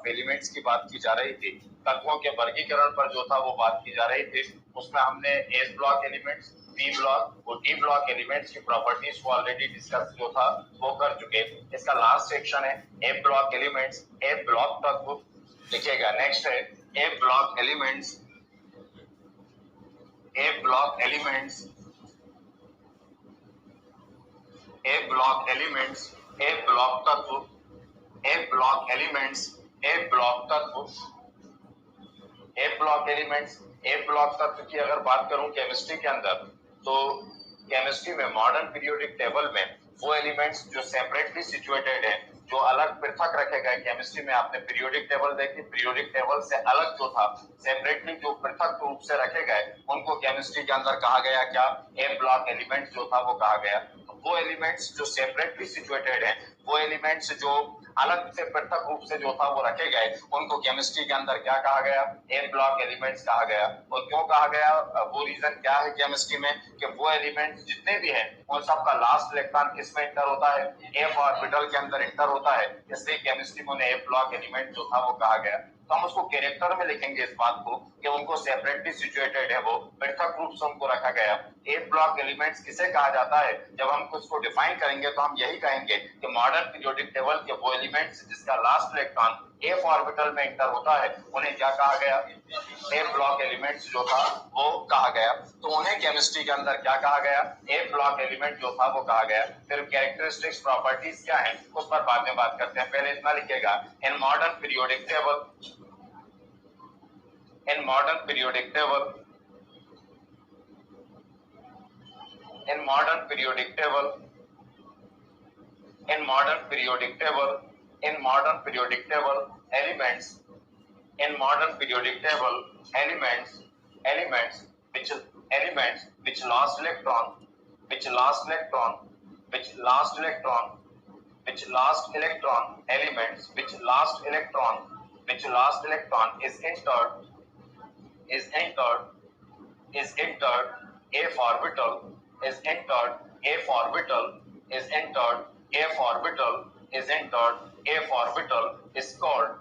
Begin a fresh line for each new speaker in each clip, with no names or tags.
Of elements की बात की जा रही थी, तत्वों के वर्गीकरण पर जो था वो बात की जा रही थी। उसमें हमने s block elements, p block और डी ब्लॉक एलिमेंट्स की प्रॉपर्टीज को ऑलरेडी डिस्कस जो था वो कर चुके। इसका लास्ट सेक्शन है f block elements. F block तत्व लिखिएगा। नेक्स्ट है f block elements. F block elements, f block elements, f block तत्व, f block elements, f block तत्व, f block elements. F block तत्व की अगर बात करूं केमिस्ट्री के अंदर, तो केमिस्ट्री में मॉडर्न पीरियोडिक टेबल में वो एलिमेंट्स जो सेपरेटली सिचुएटेड है, जो अलग पृथक रखे गए। केमिस्ट्री में आपने पीरियोडिक टेबल देखी, पीरियोडिक टेबल से अलग जो था, सेपरेटली जो पृथक रूप से रखे गए, उनको केमिस्ट्री के अंदर कहा गया क्या? एफ ब्लॉक एलिमेंट्स जो था वो कहा गया। वो एलिमेंट्स जो सेपरेटली सिचुएटेड है, वो एलिमेंट्स जो अलग से पृथक रूप से जो था वो रखे गए, उनको केमिस्ट्री के अंदर क्या कहा गया? एफ ब्लॉक एलिमेंट्स कहा गया। और क्यों कहा गया? वो रीजन क्या है केमिस्ट्री में कि वो एलिमेंट्स जितने भी हैं उन सबका लास्ट इलेक्ट्रॉन किस में इंटर होता है? एफ ऑर्बिटल के अंदर इंटर होता है। इसलिए केमिस्ट्री में एफ ब्लॉक एलिमेंट जो था वो कहा गया। तो हम उसको कैरेक्टर में लिखेंगे इस बात को कि उनको सेपरेटली सिचुएटेड है, वो पृथक रूप से उनको रखा गया। एफ ब्लॉक एलिमेंट्स किसे कहा जाता है? जब हम उसको डिफाइन करेंगे तो हम यही कहेंगे कि मॉडर्न पीरियोडिक टेबल के वो एलिमेंट्स जिसका लास्ट इलेक्ट्रॉन एफ ऑर्बिटल में इंटर होता है, उन्हें क्या कहा गया? एफ ब्लॉक एलिमेंट्स जो था वो कहा गया। तो उन्हें केमिस्ट्री के अंदर क्या कहा गया? एफ ब्लॉक एलिमेंट जो था वो कहा गया। फिर कैरेक्टरिस्टिक्स प्रॉपर्टीज क्या है उस पर बाद में बात करते हैं। पहले इतना लिखिएगा, in modern periodic table, in modern periodic table, in modern periodic table, in modern periodic table, in modern periodic table elements, in modern periodic table elements, which last electron, which last electron, which last electron, which last electron elements, which last electron, which last electron is entered F orbital, is entered F orbital, is entered F orbital, is entered F orbital is called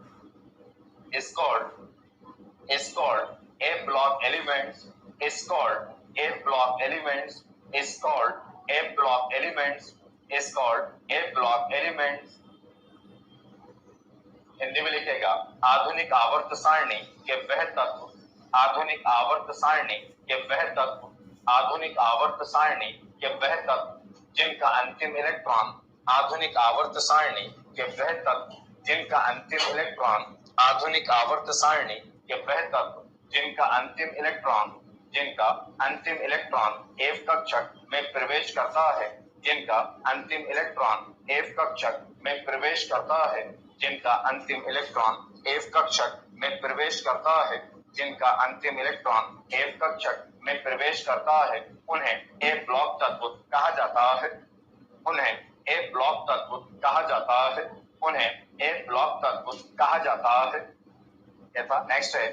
F block elements, is called F block elements, is called F block elements, is called F block elements। Hindi में लिखेगा, आधुनिक आवर्त सारणी के वह तत्व, आधुनिक आवर्त सारणी के वह तत्व, आधुनिक आवर्त सारणी के वह तत्व जिनका अंतिम इलेक्ट्रॉन, आधुनिक आवर्त सारणी के वह तत्व जिनका अंतिम इलेक्ट्रॉन, आधुनिक आवर्त सारणी के वह तत्व जिनका अंतिम इलेक्ट्रॉन, जिनका अंतिम इलेक्ट्रॉन एफ कक्षक में प्रवेश करता है, जिनका अंतिम इलेक्ट्रॉन एफ कक्षक में प्रवेश करता है, जिनका अंतिम इलेक्ट्रॉन एफ कक्षक में प्रवेश करता है, जिनका अंतिम इलेक्ट्रॉन एफ कक्षक में प्रवेश करता है, उन्हें एफ ब्लॉक तत्व कहा जाता है, उन्हें एफ ब्लॉक तत्व कहा जाता है, उन्हें एफ ब्लॉक तत्व कहा जाता है। नेक्स्ट है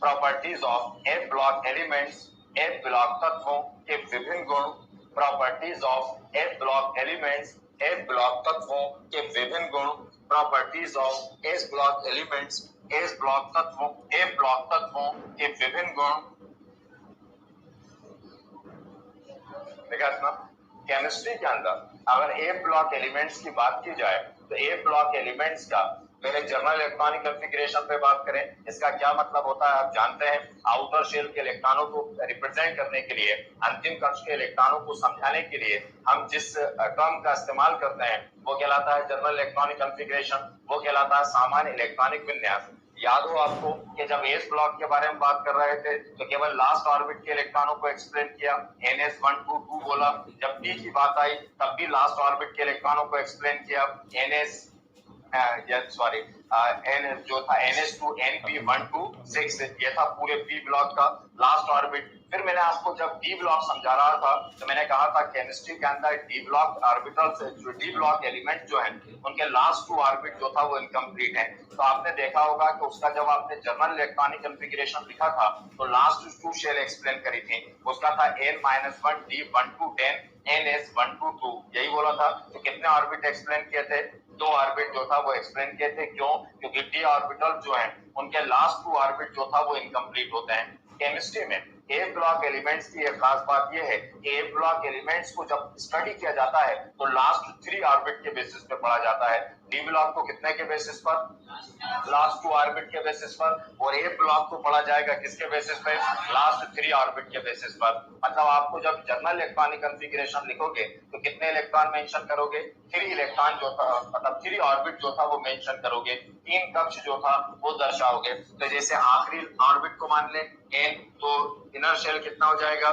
properties of F block elements. F block तत्वों के विभिन्न गुण, properties of F block elements, f block तत्वों के विभिन्न गुण, properties of S block elements, S block तत्वों, एफ ब्लॉक तत्वों के विभिन्न गुण। देखा केमिस्ट्री के अंदर अगर एफ ब्लॉक एलिमेंट्स की बात की जाए तो एफ ब्लॉक एलिमेंट्स का पहले जर्नल इलेक्ट्रॉनिक कॉन्फ़िगरेशन पे बात करें। इसका क्या मतलब होता है आप जानते हैं। आउटर शेल के इलेक्ट्रॉनों को रिप्रेजेंट करने के लिए, अंतिम कक्ष के इलेक्ट्रॉनों को समझाने के लिए हम जिस टर्म का इस्तेमाल करते हैं वो कहलाता है जर्नल इलेक्ट्रॉनिक कॉन्फ़िगरेशन, वो कहलाता है सामान्य इलेक्ट्रॉनिक विन्यास। याद हो आपको कि जब एस ब्लॉक के बारे में बात कर रहे थे तो केवल लास्ट ऑर्बिट के इलेक्ट्रॉनों को एक्सप्लेन किया, NS122 बोला। जब पी की बात आई तब भी लास्ट ऑर्बिट के इलेक्ट्रॉनों को एक्सप्लेन किया, एन जो था NS2 NP126, ये था पूरे पी ब्लॉक का लास्ट ऑर्बिट। फिर मैंने आपको जब डी ब्लॉक समझा रहा था तो मैंने कहा था केमिस्ट्री के अंदर डी ब्लॉक ऑर्बिटल से जो डी ब्लॉक एलिमेंट जो है उनके लास्ट 2 ऑर्बिट जो था वो इनकम्प्लीट है। तो आपने देखा होगा कि उसका जब आपने जर्नल इलेक्ट्रॉनिक कॉन्फ़िगरेशन लिखा था तो लास्ट 2 शेल एक्सप्लेन करी थी। उसका था N-1 D1210 NS122, यही बोला था। तो कितने ऑर्बिट एक्सप्लेन किए थे? 2 ऑर्बिट जो था वो एक्सप्लेन किए थे। क्यों? क्योंकि d ऑर्बिटल जो है उनके लास्ट 2 ऑर्बिट जो था वो इनकम्प्लीट होते हैं। केमिस्ट्री में ए ब्लॉक एलिमेंट्स की एक खास बात यह है कि ए ब्लॉक एलिमेंट्स को जब स्टडी किया जाता है तो लास्ट 3 ऑर्बिट के बेसिस पे पढ़ा जाता है। डी ब्लॉक को कितने के बेसिस पर? लास्ट 2 ऑर्बिट के बेसिस पर। और ए ब्लॉक को पढ़ा जाएगा किसके बेसिस पे? लास्ट 3 ऑर्बिट के बेसिस पर। मतलब आपको जब जनरल इलेक्ट्रॉनिक कॉन्फ़िगरेशन लिखोगे तो कितने इलेक्ट्रॉन मेंशन करोगे? 3 इलेक्ट्रॉन जो था, मतलब 3 ऑर्बिट जो था वो मेंशन करोगे, 3 कक्ष जो था वो दर्शाओगे। तो जैसे आखिरी ऑर्बिट को मान ले n, तो इनर शेल कितना हो जाएगा?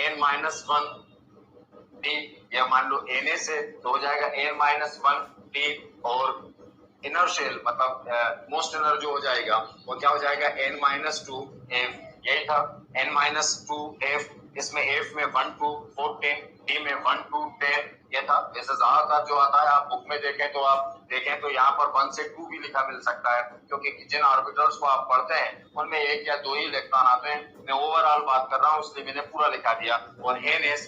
n-1 d, या मान लो Na से तो हो जाएगा n-1 d, और इनर शेल मतलब मोस्ट इनर जो हो जाएगा वो क्या हो जाएगा? n-2 f। यही था n-2 f। इसमें f में 1 2 14, d में 1 2 10 ये था। जैसे ज्यादातर जो आता है आप बुक में देखें तो यहाँ पर 1 से 2 भी लिखा मिल सकता है, क्योंकि जिन ऑर्बिटल्स को आप पढ़ते हैं उनमें 1 या 2 ही इलेक्ट्रॉन आते हैं। मैं ओवरऑल बात कर रहा हूँ इसलिए मैंने पूरा लिखा दिया। और ns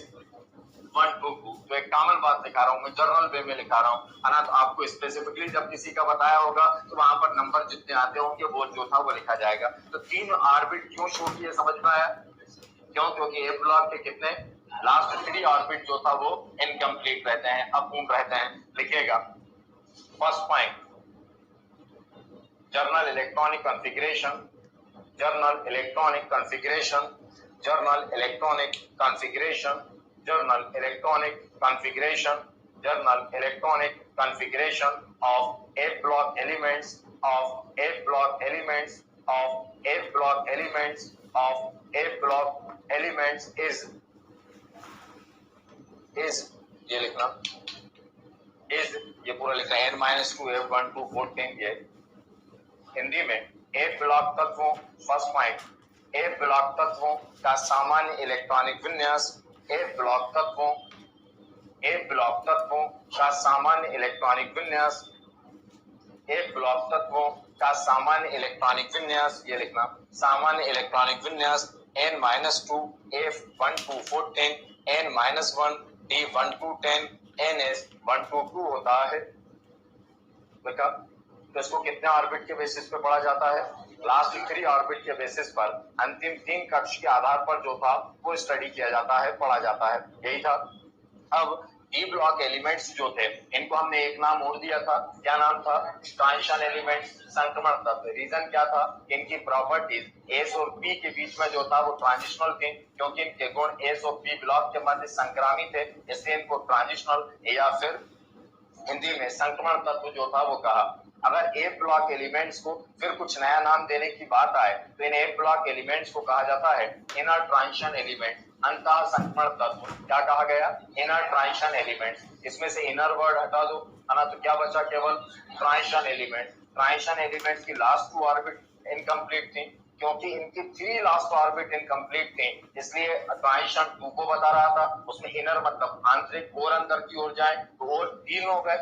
1 2 2 तो एक कॉमन बात लिखा रहा हूँ, मैं जनरल वे में लिखा रहा हूँ, है ना। तो आपको स्पेसिफिकली जब किसी का बताया होगा तो वहां पर नंबर जितने आते होंगे वो जो था वो लिखा जाएगा। तो 3 ऑर्बिट क्यों शो किए समझ में आया? क्यों? क्योंकि ए ब्लॉक के कितने लास्ट 3 ऑर्बिट जो था वो इनकम्प्लीट रहते हैं, अपूर्ण रहते हैं। लिखिएगा first point, journal electronic configuration, journal electronic configuration, journal electronic configuration, journal electronic configuration, journal electronic configuration of A block elements, of A block elements, of A block elements, of A block elements is ये लिखना, is ये पूरा लिखना n-2 f1 2 14 ये हिंदी में। A block तत्वों, first point, A block तत्वों का सामान्य इलेक्ट्रॉनिक विन्यास, ए ब्लॉक तत्वों, ए ब्लॉक तत्वों का सामान्य इलेक्ट्रॉनिक विन्यास, ए ब्लॉक तत्वों का सामान्य इलेक्ट्रॉनिक विन्यास ये लिखना, सामान्य इलेक्ट्रॉनिक विन्यास n-2 f1 2 14 n-1 d1 2 10 ns 1 2 2 होता है। देखा, तो इसको कितने ऑर्बिट के बेसिस पे पढ़ा जाता है? लास्ट 3 ऑर्बिट के बेसिस पर अंतिम 3 कक्ष के आधार पर जो था वो स्टडी किया जाता है, पढ़ा जाता है। यही था। अब डी ब्लॉक एलिमेंट्स जो थे इनको हमने एक नाम और दिया था, क्या नाम था? ट्रांजिशन एलिमेंट्स, संक्रमण तत्व। रीजन क्या था? इनकी प्रॉपर्टीज एस और पी के बीच में जो था वो ट्रांजिशनल थी, क्योंकि इनके गुण एस और पी ब्लॉक के मध्य संक्रामी थे, इसलिए इनको ट्रांजिशनल या फिर हिंदी में संक्रमण तत्व जो था वो कहा। अगर ए ब्लॉक एलिमेंट्स को फिर कुछ नया नाम देने की बात आए तो इन ए ब्लॉक एलिमेंट्स को कहा जाता है इनर ट्रांजिशन एलिमेंट, अंतः संक्रमण तत्व। क्या कहा गया? Inner transition elements. इसमें से इनर वर्ड हटा दो, है ना, तो क्या बचा? केवल ट्रांजिशन एलिमेंट। ट्रांजिशन एलिमेंट्स की लास्ट 2 ऑर्बिट इनकम्प्लीट थी, क्योंकि इनकी 3 लास्ट ऑर्बिट इनकम्प्लीट थी, इसलिए ट्रांजिशन 2 को बता रहा था। उसमें इनर मतलब आंतरिक और अंदर की ओर जाए तो और 3 हो गए।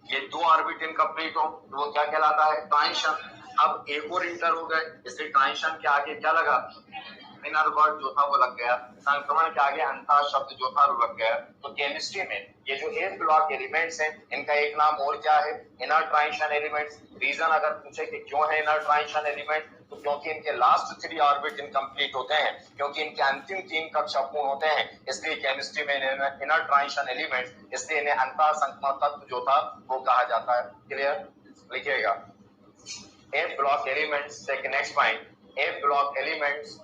ये 2 ऑर्बिट इनकम्प्लीट हो तो वो क्या कहलाता है? ट्रांजिशन। अब एक और इंटर हो गए, इसलिए ट्रांजिशन के आगे क्या लगा? इनर वर्ड जो था वो लग गया। संक्रमण के आगे अंतः शब्द जो था वो लग गया। तो केमिस्ट्री में ये जो ए ब्लॉक एलिमेंट्स हैं इनका एक नाम और क्या है? Inner transition elements. रीजन अगर पूछे कि क्यों है इनर ट्रांजिशन एलिमेंट, तो क्योंकि इनके लास्ट 3 ऑर्बिट इनकम्प्लीट होते हैं, क्योंकि इनके अंतिम 3 कक्ष अपूर्ण होते हैं, इसलिए केमिस्ट्री में इनर ट्रांजिशन एलिमेंट्स, इसलिए इन्हें अंतः संक्रमण तत्व जो था वो कहा जाता है। क्लियर? लिखिएगा A block elements. Next point, A block elements,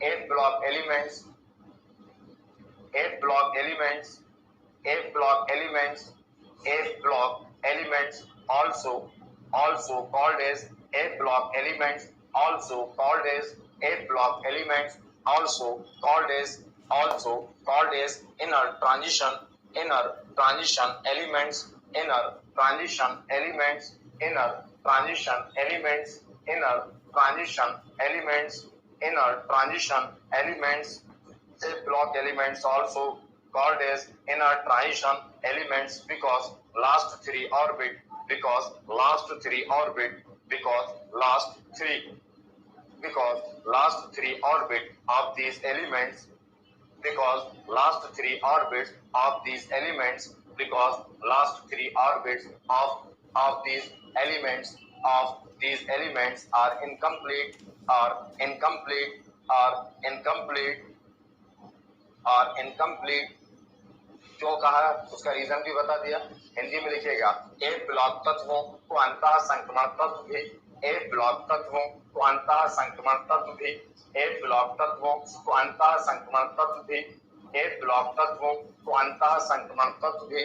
A block elements, A block elements, A block elements, A block elements also called as A block elements, also called as A block elements, also called as inner transition elements, inner transition elements, inner transition elements, inner transition elements, inner transition elements. A block elements also called as inner transition elements because last 3 orbit, because last 3 orbit, because last 3 orbit of these elements, because last 3 orbits of these elements, because last 3 orbits of of these elements are incomplete or incomplete। क्यों कहा उसका reason भी बता दिया। हिंदी में लिखिएगा, एक block तत्वों को अंतः संक्रमण तत्व भी, एक ब्लॉक तत्वों को अंतः संक्रमण तत्व भी, एक ब्लॉक तत्वों को अंतः संक्रमण तत्व भी, एक ब्लॉक तत्वों को अंतः संक्रमण तत्व भी,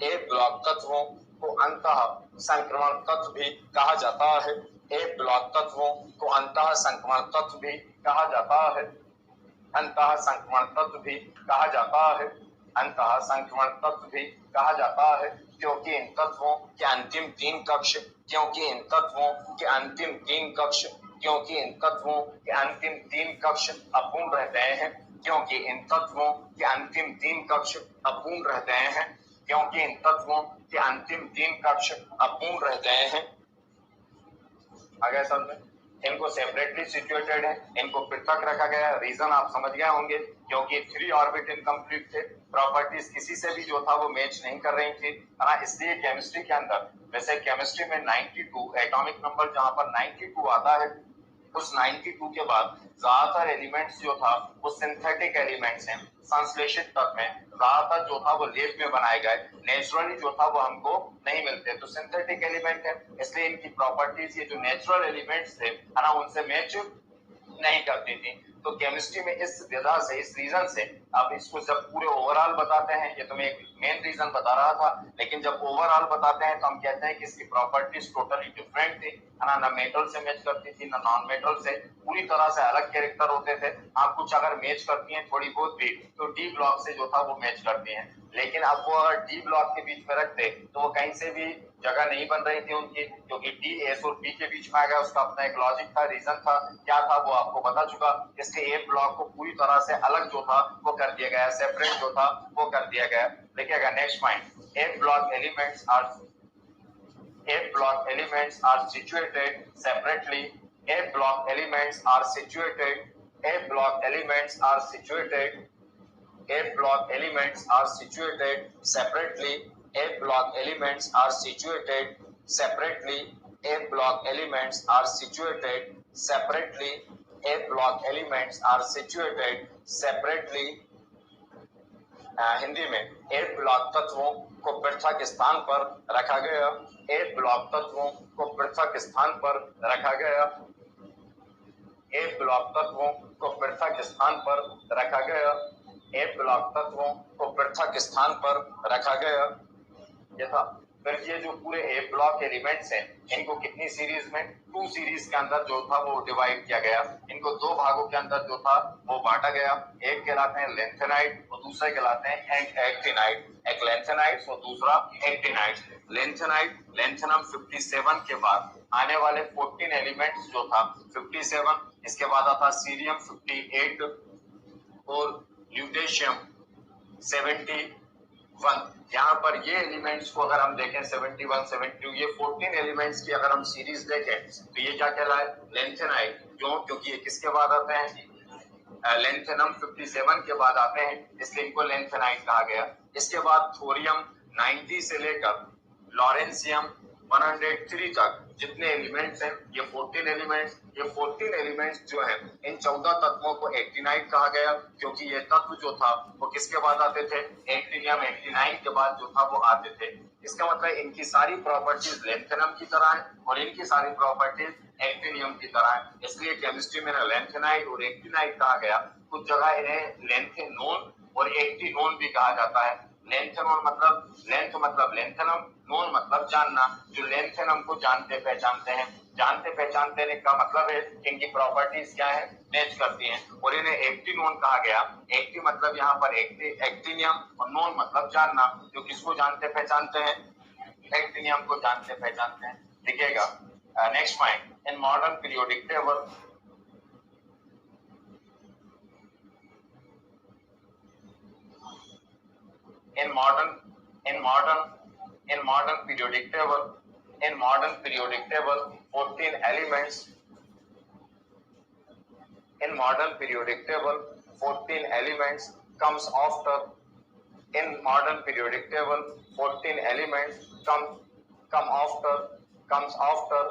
एक ब्लॉक तत्वों को अंतः संक्रमण तत्व भी कहा जाता है। एक ब्लॉक तत्वों को अंतः संक्रमण तत्व भी कहा जाता है। अंतः संक्रमण तत्व भी कहा जाता है। अंतः संक्रमण तत्व भी कहा जाता है, क्योंकि इन तत्वों के अंतिम तीन कक्ष अपूर्ण रहते हैं। क्योंकि इन तत्वों के अंतिम तीन कक्ष अपूर्ण रहते हैं। क्योंकि इन तत्वों के अंतिम तीन कक्ष अपूर्ण रहते हैं। आगे समझ में, इनको सेपरेटली सिचुएटेड है, इनको पृथक रखा गया। रीजन आप समझ गए होंगे, क्योंकि 3 ऑर्बिट इनकम्प्लीट थे, प्रॉपर्टीज किसी से भी जो था वो मैच नहीं कर रही थी, है ना। इसलिए केमिस्ट्री के अंदर, वैसे केमिस्ट्री में 92 एटॉमिक नंबर जहां पर 92 आता है, उस 92 के बाद ज्यादातर एलिमेंट्स जो था वो सिंथेटिक एलिमेंट्स हैं। संश्लेषित तत्व में ज्यादातर जो था वो लैब में बनाए गए, नेचुरली जो था वो हमको नहीं मिलते, तो सिंथेटिक एलिमेंट है। इसलिए इनकी प्रॉपर्टीज, ये जो नेचुरल एलिमेंट्स थे, है ना, उनसे मैच नहीं करती थी। तो केमिस्ट्री में इस विधा से, इस रीजन से, अब इसको जब पूरे ओवरऑल बताते हैं, ये तो मैं एक मेन रीजन बता रहा था, लेकिन जब ओवरऑल बताते हैं तो हम कहते हैं कि इसकी प्रॉपर्टीज टोटली डिफरेंट थी, है ना। ना मेटल से मैच करती थी, ना नॉन मेटल से, पूरी तरह से अलग कैरेक्टर होते थे। आप कुछ अगर मैच करती हैं थोड़ी बहुत भी, तो डी ब्लॉक से जो था वो मैच करती हैं। लेकिन अब वो अगर डी ब्लॉक के बीच में रखते तो वो कहीं से भी जगह नहीं बन रही थी उनकी, क्योंकि डी, एस और बी के बीच में आ गया। उसका अपना एक लॉजिक था, रीजन था, क्या था वो आपको बता चुका। इसलिए ए ब्लॉक को पूरी तरह से अलग जो था वो कर दिया गया, सेपरेट जो था वो कर दिया गया। देखिएगा next point, A block elements are situated separately। A block elements are situated separately। A block elements are situated separately। A block elements are situated separately। A block elements are situated separately। Hindi में, एक block तत्वों को पृथक स्थान पर रखा गया। एक ब्लॉक तत्वों को पृथक स्थान पर रखा गया। एक ब्लॉक तत्वों को पृथक स्थान पर रखा गया। एक ब्लॉक तत्वों को पृथक स्थान पर रखा गया। ये था। फिर ये जो पूरे ए ब्लॉक एलिमेंट्स हैं, इनको कितनी सीरीज में, 2 सीरीज के अंदर जो था वो डिवाइड किया गया। इनको 2 भागों के अंदर जो था वो बांटा गया। एक कहलाते हैं लेंथेनाइट और दूसरे कहलाते हैं एक्टिनाइट। एक लेंथेनाइट और दूसरा एक्टिनाइट। लेंथेनम 57 के बाद आने वाले 14 एलिमेंट्स जो था 57, इसके बाद आता सीरियम 58 और ल्यूटेशियम 71। यहाँ पर ये एलिमेंट्स को अगर हम देखें 71, 72, ये 14 एलिमेंट्स की अगर हम सीरीज देखें तो ये क्या कहलाए, लेंथेनाइट। क्यों? क्योंकि ये किसके बाद आते हैं, लेंथेनम 57 के बाद आते हैं, इसलिए इनको लेंथेनाइट कहा गया। इसके बाद थोरियम 90 से लेकर लॉरेंसियम 103 तक जितने एलिमेंट्स हैं, ये 14 एलिमेंट्स जो हैं, इन 14 तत्वों को एक्टिनाइट कहा गया, क्योंकि ये तत्व जो था वो किसके बाद आते थे, एक्टिनियम 89 के बाद जो था वो आते थे। इसका मतलब इनकी सारी प्रॉपर्टीज लेंथेनम की तरह है और इनकी सारी प्रॉपर्टीज एक्टिनियम की तरह है। इसलिए केमिस्ट्री में लेंथेनाइट और एक्टिनाइट कहा गया। कुछ जगह इन्हें लेंथेनोन और एक्टिनोन भी कहा जाता है। लेंथेनोन मतलब लेंथ मतलब लेंथेनम, नोन मतलब जानना। जो लेंथेनम को जानते पहचानते हैं, जानते पहचानते का मतलब है कि इनकी प्रॉपर्टीज क्या है, मैच करती हैं। और इन्हें एक्टिनोन कहा गया। एक्टि मतलब यहाँ पर एक्टिनियम और नोन मतलब जानना। जो किसको जानते पहचानते हैं, एक्टिनियम को जानते पहचानते हैं। देखिएगा next point, in modern periodic table in modern periodic table 14 elements comes after. In modern periodic table 14 elements come after, comes after,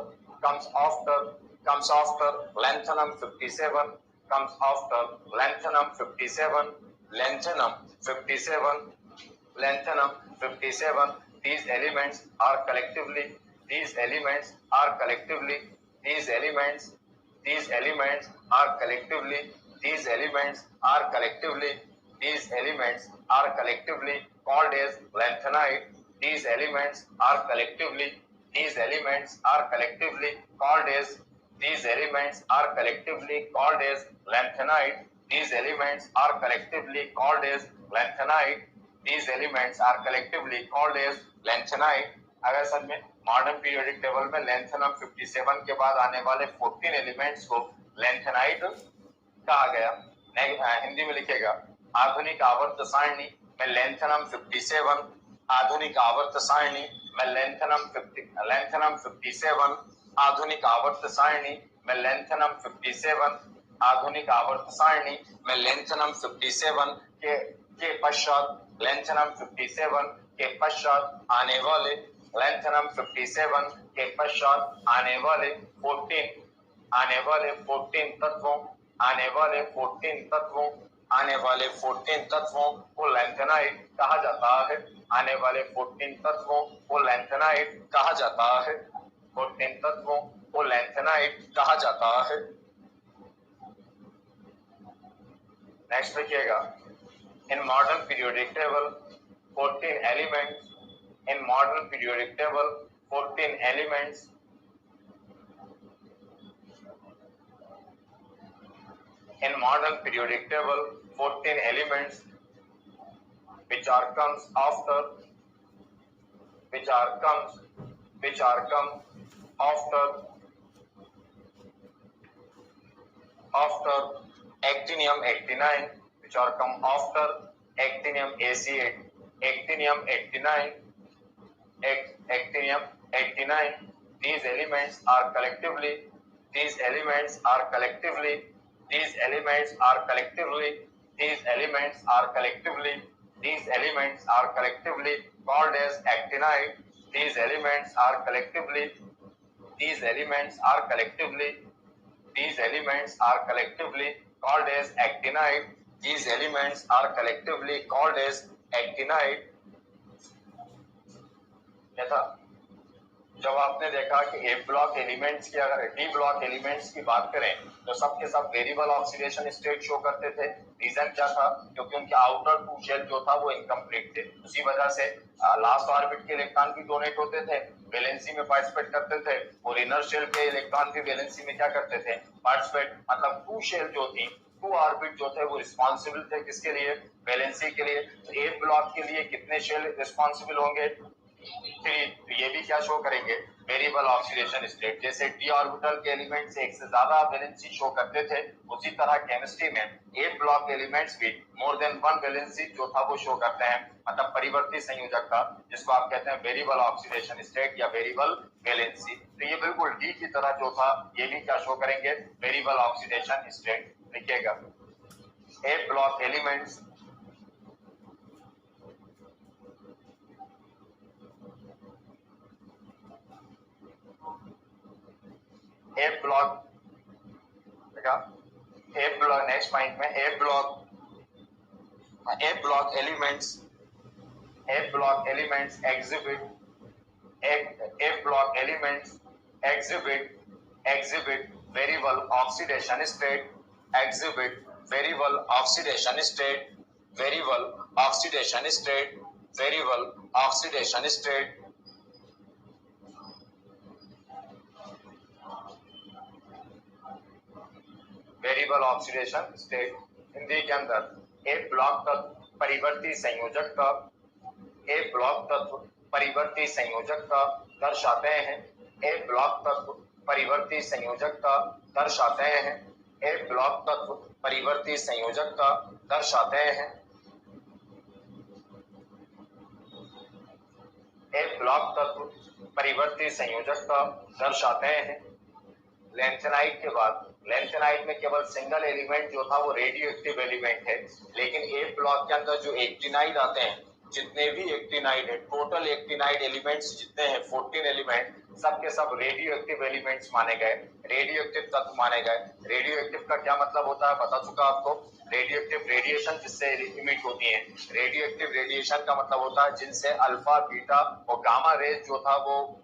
comes after, comes after, lanthanum 57, comes after, lanthanum 57, lanthanum 57, lanthanum 57. These elements are collectively, these elements are collectively, these elements, these elements are collectively, these elements are collectively, these elements are collectively called as lanthanide. These elements are collectively, these elements are collectively called as, these elements are collectively called as lanthanide. These elements are collectively called as lanthanide. These elements are collectively called as lanthanide. अगर sir में modern periodic table में lanthanum 57 के बाद आने वाले 14 elements को lanthanide कहा गया। हिंदी में लिखेगा आधुनिक आवर्त सारणी में लैंथेनम 57, आधुनिक आवर्त सारणी में लैंथेनम 57, आधुनिक आवर्त सारणी में लैंथेनम 57, आधुनिक आवर्त सारणी में लैंथेनम 57 के पश्चात लैंथेनम 57 के पश्चात आने वाले लैंथेनम 57 के पश्चात आने वाले 14 तत्वों आने वाले 14 तत्वों आने वाले 14 तत्वों को लैंथेनाइड कहा जाता है। आने वाले 14 तत्वों को लैंथेनाइड कहा जाता है। 14 तत्वों को लैंथेनाइड कहा जाता है। नेक्स्ट लिखिएगा in modern periodic table 14 elements, in modern periodic table 14 elements, in modern periodic table 14 elements which are comes after actinium 89, which are come after actinium 88, actinium 89. These elements are collectively, these elements are collectively, these elements are collectively, these elements are collectively, these elements are collectively called as actinide. These elements are collectively, these elements are collectively, these elements are collectively called as actinide. These elements are collectively called as actinide. यथा जब आपने देखा कि ए block elements की, अगर D block elements की बात करें तो सबके सब वेरिएबल ऑक्सीडेशन स्टेट शो करते थे। रीजन क्या था? क्योंकि उनके आउटर टू शेल जो था वो इनकम्प्लीट थे। उसी वजह से लास्ट ऑर्बिट के इलेक्ट्रॉन भी डोनेट होते थे, वैलेंसी में पार्टिसिपेट करते थे, और इनर शेल के इलेक्ट्रॉन भी वैलेंसी में क्या करते थे? पार्टिसिपेट। मतलब टू शेल जो थी, टू ऑर्बिट जो थे वो रिस्पॉन्सिबल थे किसके लिए? वैलेंसी के लिए। तो ए ब्लॉक के लिए कितने शेल रिस्पॉन्सिबल होंगे? 3। तो ये भी क्या शो करेंगे? Variable oxidation state. जैसे डी ऑर्बिटल के एलिमेंट्स एक से ज्यादा वैलेंसी शो करते थे, उसी तरह केमिस्ट्री में ए ब्लॉक एलिमेंट्स भी मोर देन वन वैलेंसी जो था वो शो करते हैं। मतलब परिवर्ती संयोजकता, जिसको आप कहते हैं वेरिएबल ऑक्सीडेशन स्टेट या वेरिएबल वैलेंसी। तो ये बिल्कुल डी की तरह जो था ये भी क्या शो करेंगे? Variable oxidation state. लिखिएगा A block elements, A block next point में A block elements exhibit variable oxidation state, exhibit variable oxidation state, variable oxidation state, variable oxidation state, variable oxidation state. Hindi के अंदर ए block तत्व परिवर्ती संयोजक का, ए block तत्व परिवर्ती संयोजक का दर्शाते हैं। ए ब्लॉक तत्व परिवर्ती संयोजक का दर्शाते हैं। ए ब्लॉक तत्व परिवर्ती संयोजक का दर्शाते हैं। ए ब्लॉक तत्व परिवर्ती संयोजक का दर्शाते हैं। लैंथेनाइड के बाद, लैंथेनाइड में केवल सिंगल एलिमेंट जो था वो रेडियो एक्टिव एलिमेंट है, लेकिन ए ब्लॉक के अंदर जो एक्टिनाइड आते हैं जितने भी एक्टिनाइड है, टोटल एक्टिनाइड एलिमेंट्स जितने हैं 14 एलिमेंट, सब के सब रेडियो एक्टिव एलिमेंट्स माने गए, रेडियो एक्टिव तत्व माने गए। रेडियो एक्टिव का क्या मतलब होता है बता चुका आपको। रेडियो एक्टिव रेडिएशन जिससे इमिट होती है। रेडियो एक्टिव रेडिएशन का मतलब होता है जिनसे अल्फा, बीटा और गामा रेज जो था वो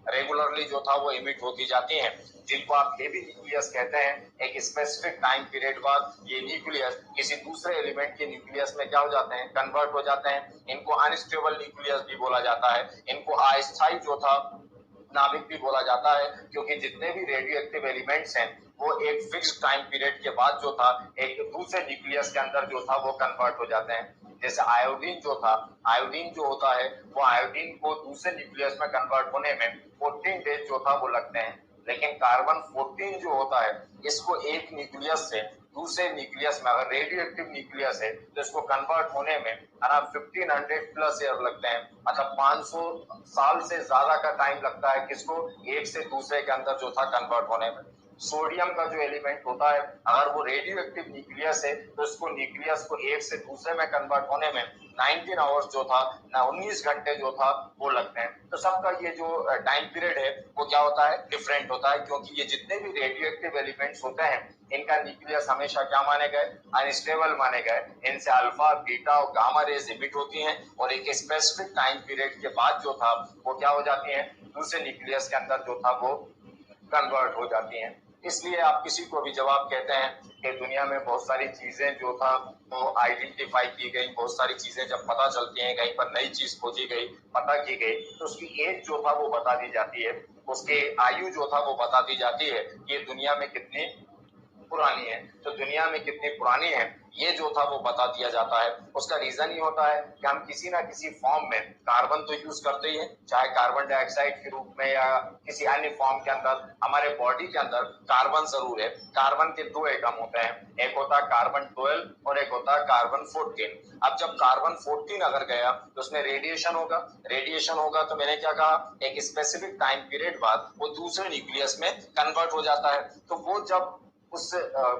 रेगुलरली जो था वो इमिट होती जाती हैं, जिनको आप हेवी न्यूक्लियस कहते हैं। एक स्पेसिफिक टाइम पीरियड बाद ये न्यूक्लियस किसी दूसरे एलिमेंट के न्यूक्लियस में क्या हो जाते हैं, कन्वर्ट हो जाते हैं। इनको अनस्टेबल न्यूक्लियस भी बोला जाता है, इनको अस्थायी जो था नाभिक भी बोला जाता है, क्योंकि जितने भी रेडियो एक्टिव एलिमेंट्स हैं वो एक फिक्स टाइम पीरियड के बाद जो था एक दूसरे न्यूक्लियस के अंदर जो था वो कन्वर्ट हो जाते हैं। जैसे आयोडीन जो था, आयोडीन जो होता है वो आयोडीन को दूसरे न्यूक्लियस में कन्वर्ट होने में 14 डेज जो था वो लगते हैं। लेकिन कार्बन 14 जो होता है इसको एक न्यूक्लियस से दूसरे न्यूक्लियस में, अगर रेडियो एक्टिव न्यूक्लियस है तो इसको कन्वर्ट होने में 1500 प्लस ईयर लगते हैं, मतलब 500 साल से ज्यादा का टाइम लगता है किसको, एक से दूसरे के अंदर जो था कन्वर्ट होने में। सोडियम का जो एलिमेंट होता है अगर वो रेडियो एक्टिव न्यूक्लियस है तो इसको न्यूक्लियस को एक से दूसरे में कन्वर्ट होने में 19 आवर्स जो था ना 19 घंटे जो था वो लगते हैं। तो सबका ये जो टाइम पीरियड है वो क्या होता है, डिफरेंट होता है, क्योंकि ये जितने भी रेडियो एक्टिव एलिमेंट्स होते हैं इनका न्यूक्लियस हमेशा क्या माने गए, अनस्टेबल माने गए। इनसे अल्फा, बीटा और गामा रेज इमिट होती हैं और एक स्पेसिफिक टाइम पीरियड के बाद जो था वो क्या हो जाती है, दूसरे न्यूक्लियस के अंदर जो था वो कन्वर्ट हो जाती हैं। इसलिए आप किसी को भी जवाब कहते हैं कि दुनिया में बहुत सारी चीजें जो था वो आइडेंटिफाई की गई, बहुत सारी चीजें जब पता चलती हैं, कहीं पर नई चीज खोजी गई, पता की गई, तो उसकी एज जो था वो बता दी जाती है, उसके आयु जो था वो बता दी जाती है कि ये दुनिया में कितनी पुरानी है। तो दुनिया में कितनी पुरानी है ये जो था वो बता दिया जाता है। उसका रीजन ही होता है कि हम किसी ना किसी फॉर्म में कार्बन तो यूज करते ही हैं, चाहे कार्बन डाइऑक्साइड के रूप में या किसी अन्य फॉर्म के अंदर। हमारे बॉडी के अंदर कार्बन जरूर है। कार्बन के दो एटम होते हैं, एक होता है कार्बन 12 और एक होता है कार्बन 14। अब जब कार्बन 14 अगर गया तो उसमें रेडिएशन होगा, रेडिएशन होगा तो मैंने क्या कहा, एक स्पेसिफिक टाइम पीरियड बाद वो दूसरे न्यूक्लियस में कन्वर्ट हो जाता है। तो वो जब उस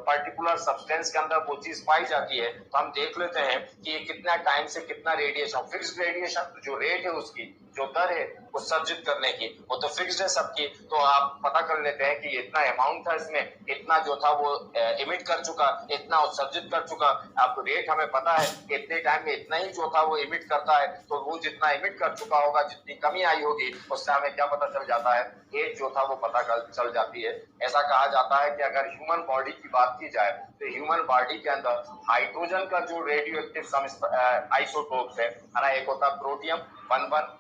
पर्टिकुलर सब्सटेंस के अंदर वो चीज पाई जाती है तो हम देख लेते हैं कि ये कितना टाइम से कितना रेडिएशन, फिक्स्ड रेडिएशन जो रेट है उसकी जो दर है उत्सर्जित करने की वो तो फिक्स्ड है सबकी। तो आप पता कर लेते हैं कि इतना अमाउंट था, इसमें इतना जो था वो इमिट कर चुका, इतना उत्सर्जित कर चुका। अब रेट हमें पता है कि इतने टाइम में इतना ही जो था वो इमिट करता है, तो वो जितना इमिट कर चुका होगा, जितनी कमी आई होगी उससे हमें क्या पता चल जाता है, एज जो था वो पता चल जाती है। ऐसा कहा जाता है कि अगर ह्यूमन बॉडी की बात की जाए तो ह्यूमन बॉडी के अंदर हाइड्रोजन का जो रेडियो एक्टिव आइसोटोप्स है ना, एक होता है प्रोटियम 11,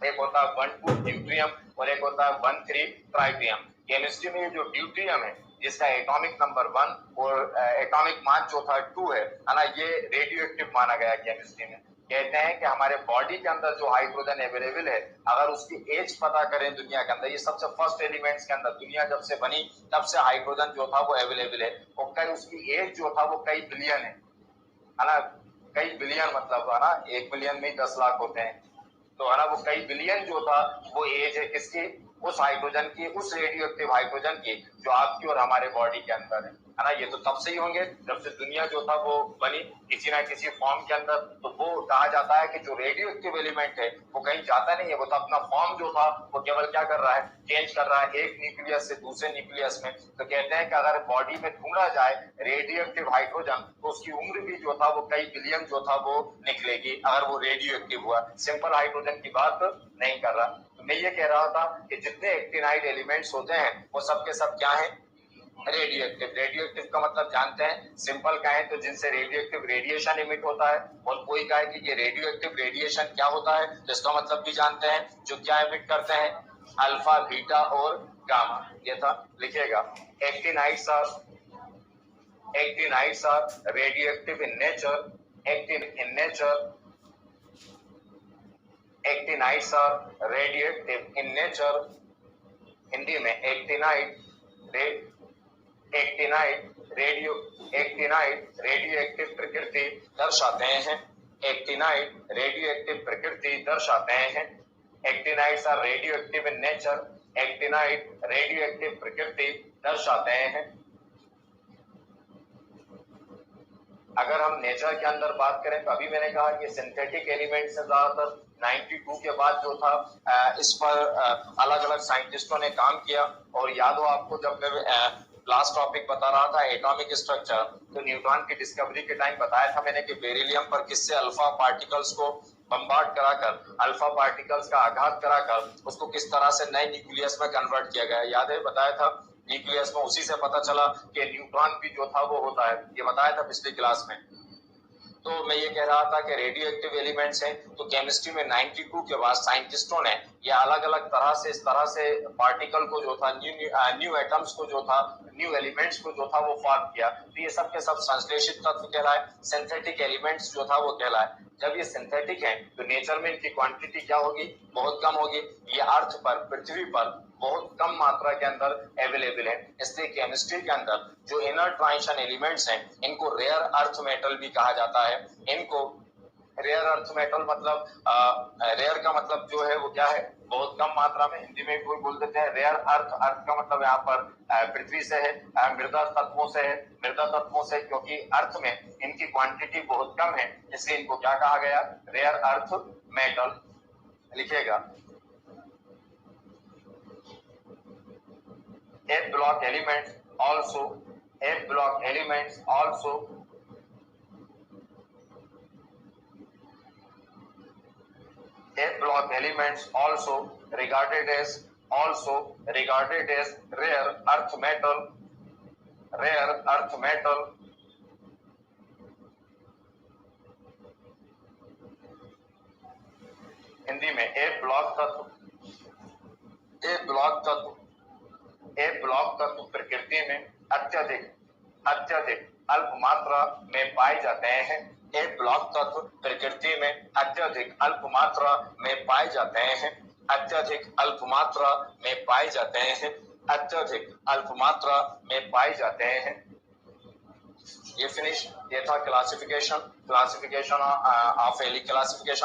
एक होता है 12 ड्यूट्रियम और एक होता है 13 ट्राइटियम। केमिस्ट्री में जो ड्यूट्रियम है जिसका एटॉमिक नंबर 1 और एटॉमिक मास जो था 2 है ना, ये रेडियो एक्टिव माना गया केमिस्ट्री में। कहते हैं कि हमारे बॉडी के अंदर जो हाइड्रोजन अवेलेबल है अगर उसकी एज पता करें दुनिया के अंदर, ये सबसे फर्स्ट एलिमेंट्स के अंदर दुनिया जब से बनी तब से हाइड्रोजन जो था वो अवेलेबल है, और कई उसकी एज जो था वो कई बिलियन है ना, कई बिलियन मतलब है ना, 1 बिलियन में ही 10 लाख होते हैं, तो है ना वो कई बिलियन जो था वो एज है किसकी, उस हाइड्रोजन की, उस रेडियो एक्टिव हाइड्रोजन की जो आपकी और हमारे बॉडी के अंदर है ना। ये तो तब से ही होंगे जब से दुनिया जो था वो बनी किसी ना किसी फॉर्म के अंदर। तो वो कहा जाता है कि जो रेडियो एक्टिव एलिमेंट है वो कहीं जाता नहीं है, वो तो अपना फॉर्म जो था वो केवल क्या कर रहा है, चेंज कर रहा है एक न्यूक्लियस से दूसरे न्यूक्लियस में। तो कहते हैं कि अगर बॉडी में ढूंढा जाए रेडियो एक्टिव हाइड्रोजन तो उसकी उम्र भी जो था वो कई बिलियन जो था वो निकलेगी अगर वो रेडियो एक्टिव हुआ, सिंपल हाइड्रोजन की बात नहीं कर रहा। तो मैं ये कह रहा था कि जितने एक्टिनाइड एलिमेंट्स होते हैं वो सब के सब क्या है, रेडियो एक्टिव। रेडियो एक्टिव का मतलब जानते हैं, सिंपल कहें तो जिनसे रेडियो एक्टिव रेडिएशन इमिट होता है, और कोई कहे कि ये रेडियो एक्टिव रेडिएशन क्या होता है तो इसका मतलब भी जानते हैं, जो क्या इमिट करते हैं, अल्फा, बीटा और गामा। ये था लिखिएगा, actinides are actinides are radioactive in nature, active in nature, actinides are radioactive in nature। Hindi में एक्टिनाइड रेडियो एक्टिव प्रकृति दर्शाते हैं, एक्टिनाइड रेडियो एक्टिव प्रकृति दर्शाते हैं। Actinides are radioactive in nature, actinide radioactive प्रकृति दर्शाते हैं। अगर हम नेचर के अंदर बात करें तो अभी मैंने कहा कि सिंथेटिक एलिमेंट से ज्यादातर 92 के बाद जो था इस पर अलग अलग साइंटिस्टों ने काम किया। और याद हो आपको जब मैं लास्ट टॉपिक बता रहा था एटॉमिक स्ट्रक्चर, तो न्यूट्रॉन की डिस्कवरी के टाइम बताया था मैंने कि बेरिलियम पर किससे अल्फा पार्टिकल्स को बम्बार्ड कराकर, अल्फा पार्टिकल्स का आघात कराकर उसको किस तरह से नए न्यूक्लियस में कन्वर्ट किया गया। याद है बताया था न्यूक्लियस में, उसी से पता चला कि न्यूट्रॉन भी जो था वो होता है, ये बताया था पिछली क्लास में। तो मैं ये कह रहा था कि रेडियो एक्टिव एलिमेंट्स हैं, तो केमिस्ट्री में 92 के बाद साइंटिस्टों ने ये अलग अलग तरह से इस तरह से पार्टिकल को जो था न्यू एटम्स को जो था, न्यू एलिमेंट्स को जो था वो फॉर्म किया। तो ये सब के सब संश्लेषित तत्व कहलाए, सिंथेटिक एलिमेंट्स जो था वो कहलाए। जब ये सिंथेटिक है तो नेचर में इनकी क्वांटिटी क्या होगी, बहुत कम होगी। ये अर्थ पर, पृथ्वी पर बहुत कम मात्रा के अंदर अवेलेबल है। इसलिए केमिस्ट्री के अंदर जो इनर ट्रांजिशन एलिमेंट्स हैं इनको रेयर अर्थ मेटल भी कहा जाता है। इनको रेयर अर्थ मेटल मतलब रेयर का मतलब जो है वो क्या है, बहुत कम मात्रा में। हिंदी में कोई बोल देते हैं रेयर अर्थ, अर्थ का मतलब यहाँ पर पृथ्वी से है, मृदा तत्वों से है, मृदा तत्वों से, क्योंकि अर्थ में इनकी क्वांटिटी बहुत कम है इसलिए इनको क्या कहा गया, रेयर अर्थ मेटल। लिखिएगा A block elements also A block elements also A block elements also regarded as rare earth metal Hindi में A ब्लॉक तत्व प्रकृति में अत्यधिक अल्प मात्रा में पाए जाते हैं। A ब्लॉक तत्व प्रकृति में अत्यधिक अल्प मात्रा में पाए जाते हैं, अत्यधिक अल्प मात्रा में पाए जाते हैं, अत्यधिक अल्प मात्रा में पाए जाते हैं। ये फिनिश, ये था क्लासिफिकेशन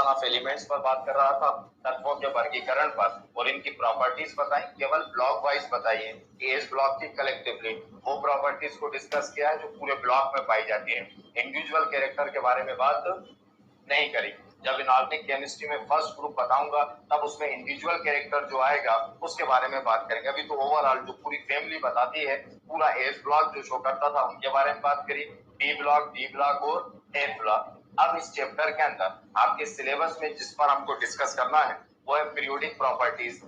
ऑफ एलिमेंट्स पर बात कर रहा था, तत्वों के वर्गीकरण पर, और इनकी प्रॉपर्टीज बताई, केवल ब्लॉक वाइज बताइए कि इस ब्लॉक की कलेक्टिवली वो प्रॉपर्टीज को डिस्कस किया है जो पूरे ब्लॉक में पाई जाती है। इंडिविजुअल कैरेक्टर के बारे में बात नहीं करी। जब इनऑर्गेनिक केमिस्ट्री में फर्स्ट ग्रुप बताऊंगा तब उसमें इंडिविजुअल कैरेक्टर जो आएगा उसके बारे में बात करेंगे। अभी तो ओवरऑल जो पूरी फैमिली बताती है, पूरा एस ब्लॉक जो शो करता था उनके बारे में बात करी, डी ब्लॉक और एफ ब्लॉक। अब इस चैप्टर के अंदर आपके सिलेबस में जिस पर हमको डिस्कस करना है वो है पीरियोडिक प्रॉपर्टीज,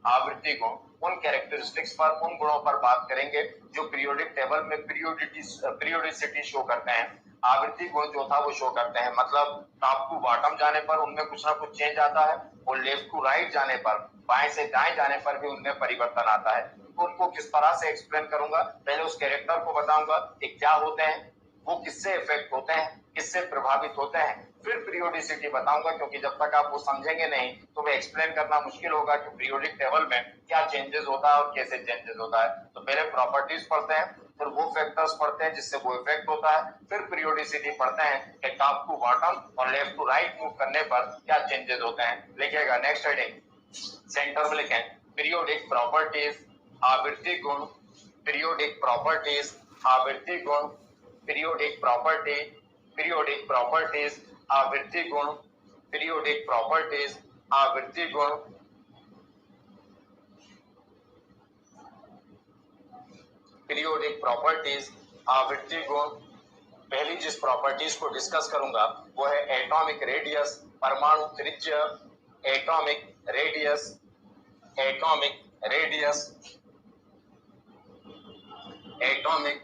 आवृत्ति गुण। उन कैरेक्टरिस्टिक्स पर, उन गुणों पर बात करेंगे जो पीरियोडिक टेबल में पीरियोडिसिटी शो करते हैं। आवृत्ति गुण जो था वो शो करते हैं, मतलब टॉप टू बॉटम जाने पर उनमें कुछ ना कुछ चेंज आता है, और लेफ्ट टू राइट जाने पर, बाएं से दाएं जाने पर भी उनमें परिवर्तन आता है। तो उनको किस तरह से एक्सप्लेन करूंगा, पहले उस कैरेक्टर को बताऊंगा कि क्या होते हैं, वो किससे इफेक्ट होते हैं, किससे प्रभावित होते हैं, फिर पीरियोडिसिटी बताऊंगा, क्योंकि जब तक आप वो समझेंगे नहीं तो मैं एक्सप्लेन करना मुश्किल होगा कि पीरियोडिक टेबल में क्या चेंजेस होता है और कैसे चेंजेस होता है। तो पहले प्रॉपर्टीज पढ़ते हैं, फिर वो फैक्टर्स पढ़ते हैं जिससे वो इफेक्ट होता है, फिर पीरियोडिसिटी पढ़ते हैं कि टॉप टू बॉटम और लेफ्ट टू राइट मूव करने पर क्या चेंजेस होते हैं। लिखिएगा नेक्स्ट हेडिंग सेंटर में लिखें, पीरियोडिक प्रॉपर्टीज आवृत्ति गुण, पीरियोडिक प्रॉपर्टीज आवृत्ति गुण, पीरियोडिक प्रॉपर्टीज आवृत्ति गुण, पीरियोडिक प्रॉपर्टीज आवृत्ति गुण, पीरियोडिक प्रॉपर्टीज आवृत्ति गुण। पहली जिस प्रॉपर्टीज को डिस्कस करूंगा वो है एटॉमिक रेडियस, परमाणु त्रिज्या, atomic radius, atomic radius, atomic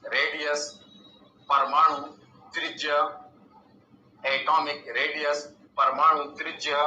radius, परमाणु त्रिज्या, एटॉमिक रेडियस, परमाणु त्रिज्या।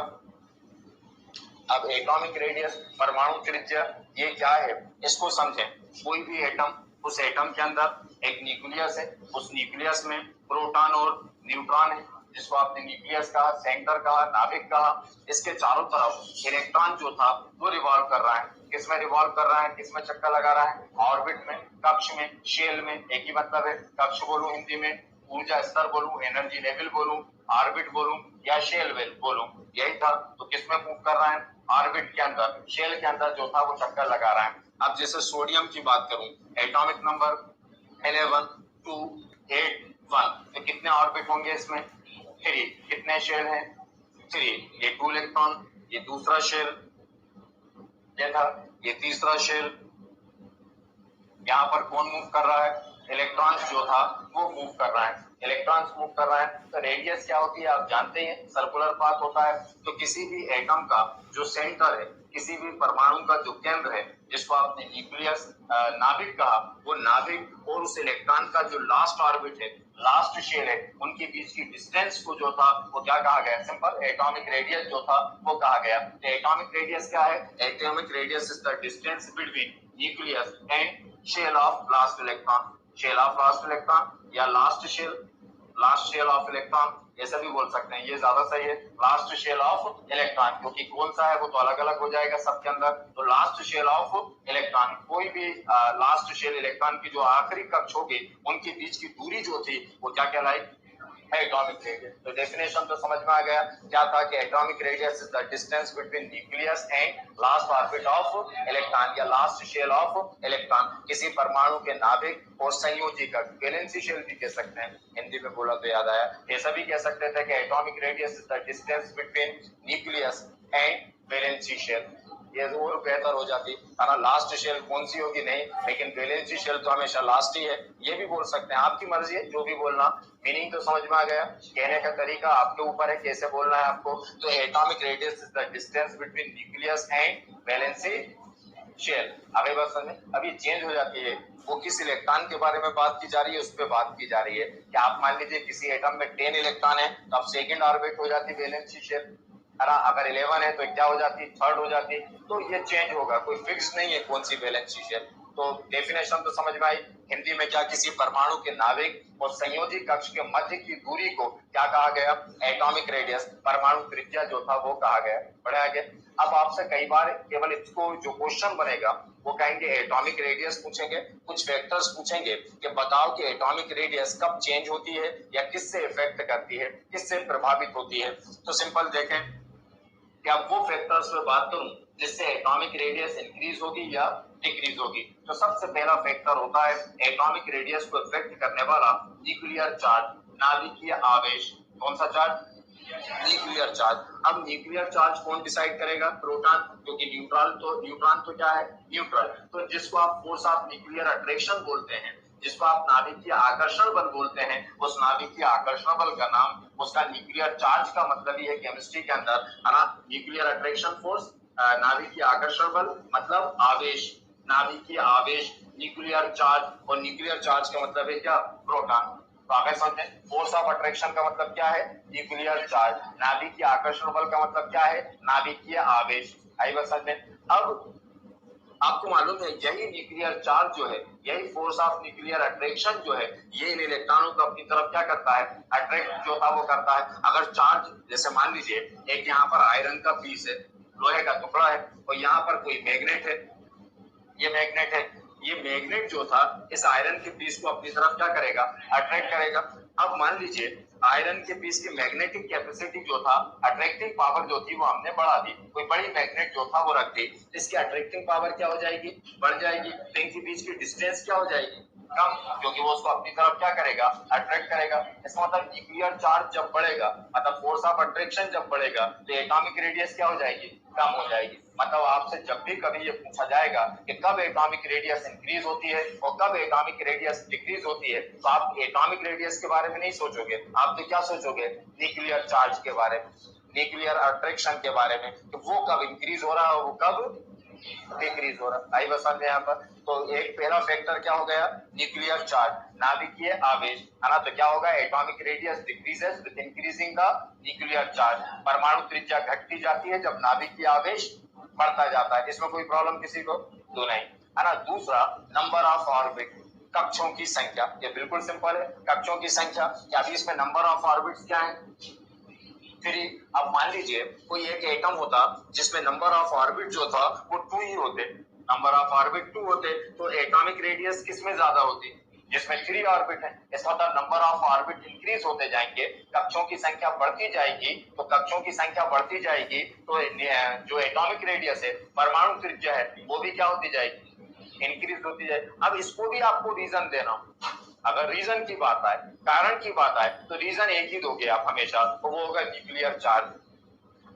अब एटॉमिक रेडियस, परमाणु त्रिज्या ये क्या है इसको समझें। कोई भी एटम, उस एटम के अंदर एक न्यूक्लियस है, उस न्यूक्लियस में प्रोटॉन और न्यूट्रॉन है, जिसको आपने न्यूक्लियस कहा, सेंटर कहा, नाभिक कहा। इसके चारों तरफ इलेक्ट्रॉन जो था वो रिवॉल्व कर रहा है। किसमें रिवॉल्व कर रहा है, किसमें चक्कर लगा रहा है, ऑर्बिट में, कक्ष में, शेल में, एक ही मतलब है। कक्ष बोलूं हिंदी में, ऊर्जा स्तर बोलूं, एनर्जी लेवल बोलूं, ऑर्बिट बोलूं या शेल बोलूं, यही था। तो किसमें मूव कर रहा है, ऑर्बिट के अंदर, शेल के अंदर जो था वो चक्कर लगा रहा है। अब जैसे सोडियम की बात करूं, एटॉमिक नंबर 11, 2 8 1, तो कितने ऑर्बिट होंगे इसमें? 3। कितने शेल हैं? 3। ये 2 इलेक्ट्रॉन, ये दूसरा शेल, ये था, ये तीसरा शेल। यहाँ पर कौन मूव कर रहा है? इलेक्ट्रॉन्स जो था वो मूव कर रहा है, इलेक्ट्रॉन्स मूव कर रहा है। तो रेडियस क्या होती है आप जानते हैं, सर्कुलर पाथ होता है। तो किसी भी एटम का जो सेंटर है, किसी भी परमाणु का जो केंद्र है, जिसको आपने न्यूक्लियस नाभिक कहा, वो नाभिक और उस इलेक्ट्रॉन का जो लास्ट ऑर्बिट है, लास्ट शेल है, उनके बीच की डिस्टेंस को जो था वो क्या कहा गया? सिंपल एटॉमिक रेडियस जो था वो कहा गया। एटॉमिक रेडियस क्या है? Atomic radius is the distance between nucleus and shell of last electron, shell of last electron या लास्ट शेल ऑफ इलेक्ट्रॉन, ऐसा भी बोल सकते हैं, ये ज्यादा सही है। लास्ट शेल ऑफ इलेक्ट्रॉन, क्योंकि कौन सा है वो तो अलग अलग हो जाएगा सबके अंदर। तो लास्ट शेल ऑफ इलेक्ट्रॉन, कोई भी लास्ट शेल इलेक्ट्रॉन की जो आखिरी कक्ष होगी, उनके बीच की दूरी जो थी वो क्या कहलाई? Atomic radius. तो डेफिनेशन तो समझ में आ गया, क्या था कि atomic radius is the distance between nucleus and last orbit of electron या लास्ट शेल ऑफ इलेक्ट्रॉन, किसी परमाणु के नाभिक और संयोजी का, वैलेंसी शेल भी कह सकते हैं, हिंदी में बोला तो याद आया। ऐसा भी कह सकते थे कि atomic radius is the distance between nucleus and valency shell, ये और बेहतर हो जाती है ना। लास्ट शेल कौन सी होगी नहीं, लेकिन वैलेंसी शेल तो हमेशा लास्ट ही है, ये भी बोल सकते हैं, आपकी मर्जी है जो भी बोलना। मीनिंग तो समझ में आ गया, कहने का तरीका आपके ऊपर है कैसे बोलना है आपको। तो atomic radius is the distance between nucleus and valency shell. अभी बात समझ, अभी चेंज हो जाती है, वो किस इलेक्ट्रॉन के बारे में बात की जा रही है, उस पर बात की जा रही है कि आप मान लीजिए किसी एटम में 10 इलेक्ट्रॉन है, तो अब सेकंड ऑर्बिट हो जाती है वैलेंसी शेल, अगर 11 है तो क्या हो जाती? थर्ड हो जाती। तो ये चेंज होगा, कोई फिक्स नहीं है कौन सी वैलेंसी शेल। तो डेफिनेशन तो समझ में आई। हिंदी में क्या, किसी परमाणु के नाभिक और संयोजी कक्ष के मध्य की दूरी को क्या कहा गया? एटॉमिक रेडियस, परमाणु त्रिज्या जो था वो कहा गया। बढ़े आगे। अब आपसे कई बार केवल इसको जो क्वेश्चन बनेगा वो कहेंगे एटॉमिक रेडियस पूछेंगे, कुछ फैक्टर्स पूछेंगे कि बताओ कि एटॉमिक रेडियस कब चेंज होती है या किससे इफेक्ट करती है, किससे प्रभावित होती है। तो सिंपल देखें कि अब वो फैक्टर्स पे बात करूं जिससे एटॉमिक रेडियस इंक्रीज होगी या डिक्रीज होगी। तो सबसे पहला फैक्टर होता है एटॉमिक रेडियस को इफेक्ट करने वाला न्यूक्लियर चार्ज, नाभिकीय आवेश। कौन सा चार्ज? Nuclear charge. अब न्यूक्लियर चार्ज कौन डिसाइड करेगा? प्रोटॉन, क्योंकि न्यूट्रॉन तो क्या है? न्यूट्रल। तो जिसको आप फोर्स ऑफ न्यूक्लियर अट्रैक्शन बोलते हैं, जिसको आप नाभिकीय आकर्षण बल बोलते हैं, उस नाभिकीय आकर्षण बल का नाम, उसका न्यूक्लियर चार्ज का मतलब ही है केमिस्ट्री के अंदर, है ना, न्यूक्लियर अट्रैक्शन फोर्स, नाभिकीय आकर्षण बल मतलब आवेश, नाभिकीय आवेश, न्यूक्लियर चार्ज, और न्यूक्लियर चार्ज का मतलब है क्या? प्रोटॉन। तो आगे समझे, फोर्स ऑफ अट्रैक्शन का मतलब क्या है? Nuclear charge. नाभिकीय आकर्षण बल का मतलब क्या है? नाभिकीय आवेश। आई बात समझ में? अब आपको मालूम है यही न्यूक्लियर चार्ज जो है, यही फोर्स ऑफ न्यूक्लियर अट्रैक्शन जो है, ये इन इलेक्ट्रॉनों को अपनी तरफ क्या करता है? अट्रैक्ट जो था वो करता है। अगर चार्ज, जैसे मान लीजिए एक यहाँ पर आयरन का पीस है, लोहे का टुकड़ा है, और यहाँ पर कोई मैग्नेट है, ये मैग्नेट है, ये मैग्नेट जो था इस आयरन के पीस को अपनी तरफ क्या करेगा? अट्रैक्ट करेगा। अब मान लीजिए आयरन के पीस की मैग्नेटिक कैपेसिटी जो था, अट्रैक्टिव पावर जो थी वो हमने बढ़ा दी, कोई बड़ी मैग्नेट जो था वो रख दी, इसकी अट्रैक्टिव पावर क्या हो जाएगी? बढ़ जाएगी। तो इनके बीच की डिस्टेंस क्या हो जाएगी? कम, क्योंकि वो उसको अपनी तरफ क्या करेगा? अट्रैक्ट करेगा। इसका मतलब न्यूक्लियर चार्ज जब बढ़ेगा, मतलब फोर्स ऑफ अट्रैक्शन जब बढ़ेगा, तो एटॉमिक रेडियस क्या हो जाएगी? कम हो जाएगी। मतलब आपसे जब भी कभी ये पूछा जाएगा कि कब एटॉमिक रेडियस इंक्रीज होती है और कब एटॉमिक रेडियस डिक्रीज होती है, तो आप एटॉमिक रेडियस के बारे में नहीं सोचोगे, आप तो क्या सोचोगे? न्यूक्लियर चार्ज के बारे में, न्यूक्लियर अट्रैक्शन के बारे में, कि वो कब इंक्रीज हो रहा है और वो कब डिक्रीज हो रहा। आई बस समझे यहाँ पर? तो एक पहला फैक्टर क्या हो गया? न्यूक्लियर चार्ज, नाभिकीय आवेश, है ना। तो क्या होगा? Atomic radius decreases with increasing the nuclear charge. परमाणु त्रिज्या घटती जाती है जब नाभिकीय आवेश बढ़ता जाता है। इसमें कोई प्रॉब्लम किसी को तो नहीं, है ना। दूसरा, नंबर ऑफ ऑर्बिट, कक्षों की संख्या। ये बिल्कुल सिंपल है, कक्षों की संख्या। क्या अभी इसमें नंबर ऑफ ऑर्बिट्स क्या है? 3। अब मान लीजिए कोई एक एटम होता जिसमें नंबर ऑफ ऑर्बिट जो था वो 2 ही होते, नंबर ऑफ ऑर्बिट 2 होते, तो एटॉमिक रेडियस किसमें ज्यादा होती? जिसमें 3 ऑर्बिट है। इसका मतलब नंबर ऑफ ऑर्बिट इंक्रीज होते जाएंगे, कक्षों की संख्या बढ़ती जाएगी। तो कक्षों की संख्या बढ़ती जाएगी तो जो एटॉमिक रेडियस है, परमाणु त्रिज्या है, वो भी क्या होती जाएगी? इंक्रीज होती जाएगी। अब इसको भी आपको रीजन देना, अगर रीजन की बात आए, कारण की बात आए, तो रीजन एक ही दोगे आप हमेशा, तो वो होगा न्यूक्लियर चार्ज।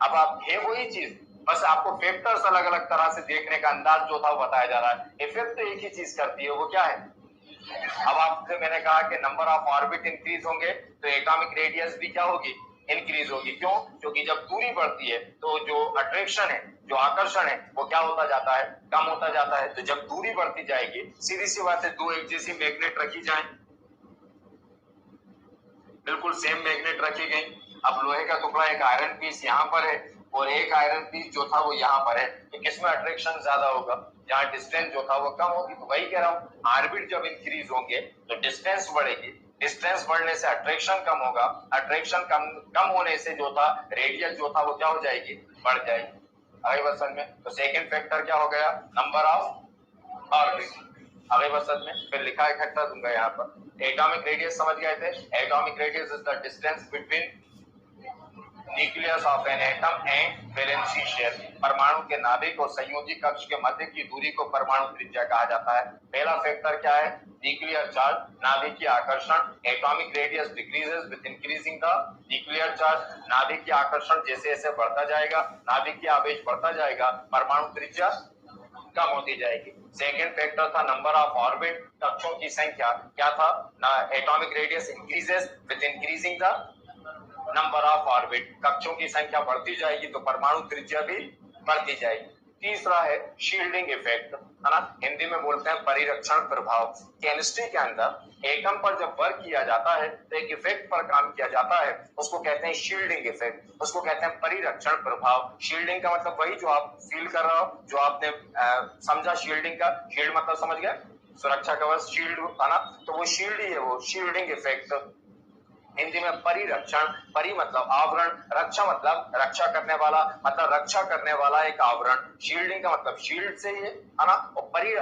अब आप है वही चीज, बस आपको फैक्टर्स अलग अलग तरह से देखने का अंदाज जो था वो बताया जा रहा है। इफेक्ट तो एक ही चीज करती है, वो क्या है? अब आपसे मैंने कहा कि नंबर ऑफ ऑर्बिट इंक्रीज होंगे तो एटॉमिक रेडियस भी क्या होगी? इंक्रीज होगी। क्यों? क्योंकि जब दूरी बढ़ती है तो जो अट्रैक्शन है, जो आकर्षण है, वो क्या होता जाता है? कम होता जाता है। तो जब दूरी बढ़ती जाएगी, सीधी सी बात है, दो एक जैसी मैग्नेट रखी जाए, बिल्कुल सेम मैग्नेट रखी गई। अब लोहे का टुकड़ा, एक आयरन पीस यहाँ पर है और एक आयरन पीस जो था वो यहाँ पर है, तो किसमें अट्रैक्शन ज्यादा होगा? जहाँ डिस्टेंस जो था वो कम होगी। तो वही कह रहा हूँ, ऑर्बिट जब इंक्रीज होंगे तो डिस्टेंस बढ़ेगी, डिस्टेंस बढ़ने से अट्रैक्शन कम होगा, अट्रैक्शन कम होने से जो था रेडियस जो था वो क्या हो जाएगी? बढ़ जाएगी। अगले क्वेश्चन में तो सेकंड फैक्टर क्या हो गया? Number of orbit. अगले क्वेश्चन में फिर लिखा है इकट्ठा दूंगा यहाँ पर। एटॉमिक रेडियस समझ गए थे? Atomic radius is the distance between nucleus of an atom and valency shell. परमाणु के नाभिक और संयोजी कक्ष के मध्य की दूरी को परमाणु त्रिज्या कहा जाता है। पहला फैक्टर क्या है? न्यूक्लियर चार्ज, नाभिकीय आकर्षण। Atomic radius decreases with increasing the nuclear charge. नाभिकीय आकर्षण जैसे जैसे बढ़ता जाएगा, नाभिकीय आवेश बढ़ता जाएगा, परमाणु त्रिज्या कम होती जाएगी। सेकेंड फैक्टर था नंबर ऑफ ऑर्बिट, कक्षों की संख्या। क्या था? Atomic radius increases with increasing the number of orbit. कक्षों की संख्या बढ़ती जाएगी तो परमाणु त्रिज्या भी बढ़ती जाएगी। तीसरा है शील्डिंग इफेक्ट, है ना, हिंदी में बोलते हैं परिरक्षण प्रभाव। केमिस्ट्री के अंदर एटम पर जब वर्क किया जाता है तो एक इफेक्ट पर काम किया जाता है, उसको कहते हैं शील्डिंग इफेक्ट, उसको कहते हैं परिरक्षण प्रभाव। शील्डिंग का मतलब वही जो आप फील कर रहे हो, जो आपने समझा शील्डिंग का। शील्ड मतलब समझ गए, सुरक्षा कवच, शील्ड, है ना, तो वो शील्ड ही है, वो शील्डिंग इफेक्ट। हिंदी में परिरक्षण, परि मतलब आवरण, रक्षा मतलब रक्षा करने वाला, मतलब रक्षा करने वाला एक आवरण। शील्डिंग का मतलब शील्ड से ही है ना। और परि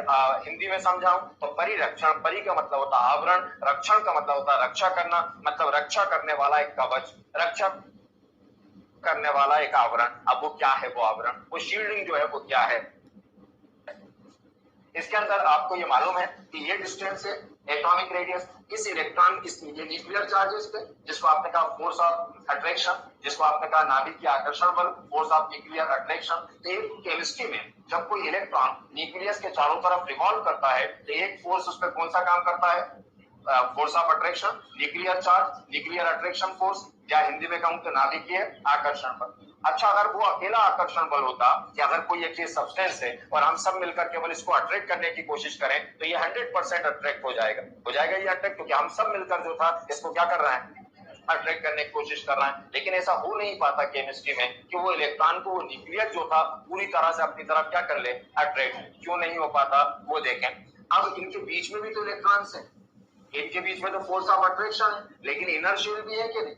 हिंदी में समझाऊं तो परिरक्षण, परि का मतलब होता है आवरण, रक्षण का मतलब होता है रक्षा करना, मतलब रक्षा करने वाला एक कवच, रक्षा करने वाला एक आवरण। अब वो क्या है? वो आवरण, वो शील्डिंग जो है वो क्या है? इसके अंदर आपको ये मालूम है कि ये डिस्टेंस है एटॉमिक रेडियस, इस इलेक्ट्रॉन, इस ये न्यूक्लियर चार्जेस पे, जिसको आपने कहा फोर्स ऑफ अट्रैक्शन, जिसको आपने कहा नाभिकीय आकर्षण बल, फोर्स ऑफ न्यूक्लियर अट्रैक्शन। तो केमिस्ट्री में जब कोई इलेक्ट्रॉन न्यूक्लियस के चारों तरफ रिवॉल्व करता है तो एक फोर्स उस पर कौन सा काम करता है? Force of attraction, nuclear charge, nuclear attraction force, या हिंदी में कहूं तो नाभिकीय आकर्षण बल। अच्छा, अगर वो अकेला आकर्षण बल होता कि अगर कोई एक सब्सटेंस है और हम सब मिलकर केवल इसको अट्रैक्ट करने की कोशिश करें तो ये 100% अट्रैक्ट हो जाएगा ये अट्रैक्ट, क्योंकि हम सब मिलकर जो था इसको क्या कर रहे हैं? अट्रैक्ट करने की कोशिश कर रहे हैं। लेकिन ऐसा हो नहीं पाता केमिस्ट्री में कि वो इलेक्ट्रॉन को, वो न्यूक्लियस जो था पूरी तरह से अपनी तरफ क्या कर ले? अट्रैक्ट। क्यों नहीं हो पाता वो देखें। अब इनके बीच में भी तो इलेक्ट्रॉन्स है, इनके बीच में तो फोर्स ऑफ अट्रैक्शन है, लेकिन इनर शील्ड भी है कि नहीं?